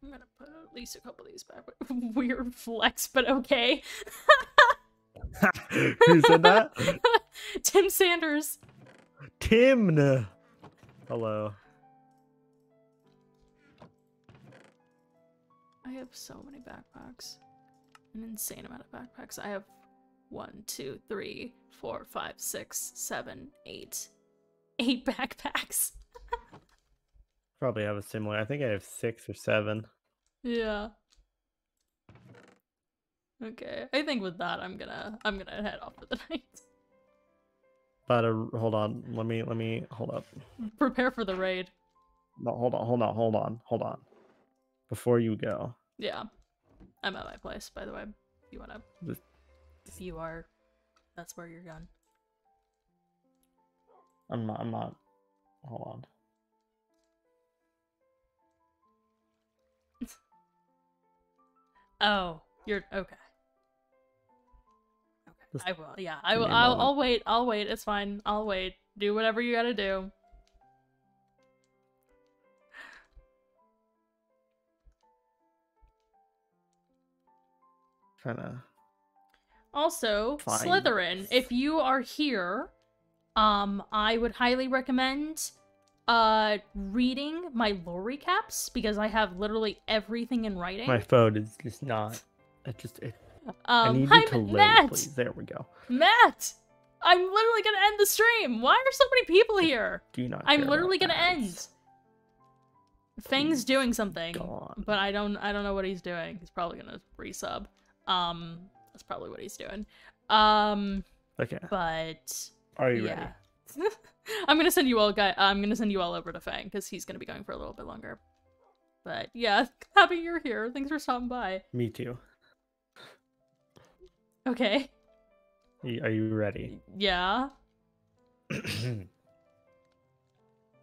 I'm gonna put at least a couple of these back. Weird flex, but okay. Who said that? Tim Sanders. Timna. Hello. I have so many backpacks. An insane amount of backpacks. I have 1, 2, 3, 4, 5, 6, 7, 8. 8 backpacks. Probably have a similar. I think I have 6 or 7. Yeah. Okay. I think with that I'm gonna head off for the night. But hold on. Let me hold up. Prepare for the raid. No, hold on. Before you go. Yeah. I'm at my place, by the way. If you wanna This- if you are, that's where you're going. I'm not. Hold on. Oh, you're okay. Okay, Just I will. Yeah, I give will. me a I'll moment. wait. I'll wait. It's fine. I'll wait. Do whatever you gotta do. Trying to. Also, Fine. Slytherin, if you are here, I would highly recommend reading my lore recaps because I have literally everything in writing. My phone is just not. I need hi, you to load, Matt. please. There we go. Matt, I'm literally gonna end the stream. Why are so many people here? Do not. I'm care literally about gonna that. end. Fang's doing something, Gone. but I don't know what he's doing. He's probably gonna resub. That's probably what he's doing. Okay. But Are you yeah. ready? I'm gonna send you all over to Fang because he's gonna be going for a little bit longer. But yeah, happy you're here. Thanks for stopping by. Me too. Okay. Are you ready? Yeah.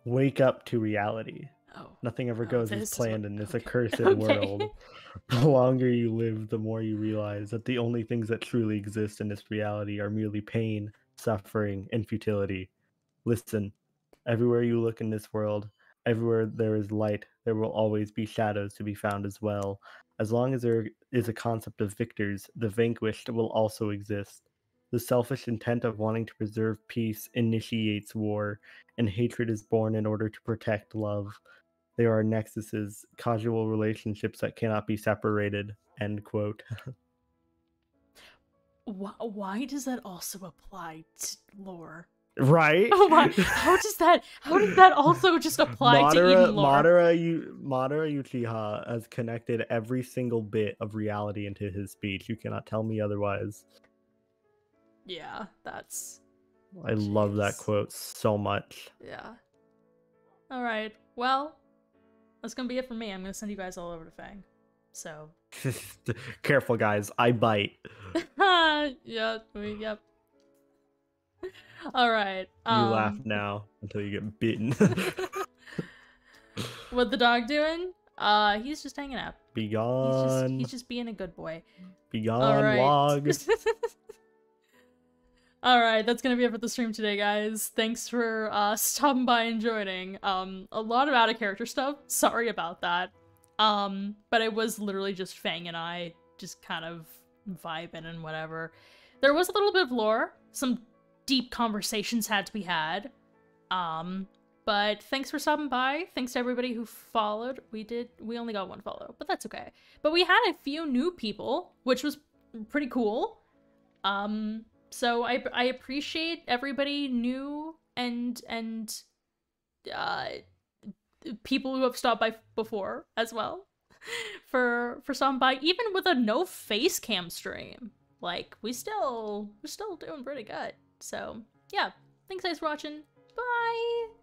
Wake up to reality. Oh. Nothing ever Oh, goes this as is planned what- in this okay. accursed Okay. world. The longer you live, the more you realize that the only things that truly exist in this reality are merely pain, suffering, and futility. Listen, everywhere you look in this world, everywhere there is light, there will always be shadows to be found as well. As long as there is a concept of victors, the vanquished will also exist. The selfish intent of wanting to preserve peace initiates war, and hatred is born in order to protect love. There are nexuses, causal relationships that cannot be separated. End quote. Why does that also apply to lore? Right? Oh my! How does that also just apply to Eden lore? Madara Uchiha has connected every single bit of reality into his speech. You cannot tell me otherwise. Yeah, that's I love that Jeez. quote so much. yeah. All right. Well, that's gonna be it for me. I'm gonna send you guys all over to Fang. So Careful, guys. I bite. yep. All right. You laugh now until you get bitten. What the dog doing? He's just hanging out. Be gone. He's just being a good boy. Be gone, All right. log. All right, that's gonna be it for the stream today, guys. Thanks for stopping by and joining. A lot of out of character stuff. Sorry about that. But it was literally just Fang and I just kind of vibing and whatever. There was a little bit of lore. Some deep conversations had to be had. But thanks for stopping by. Thanks to everybody who followed. We only got one follow, but that's okay. But we had a few new people, which was pretty cool. So I appreciate everybody new and people who have stopped by before as well for stopping by, even with a no face cam stream. Like we're still doing pretty good. So yeah, thanks guys for watching. Bye.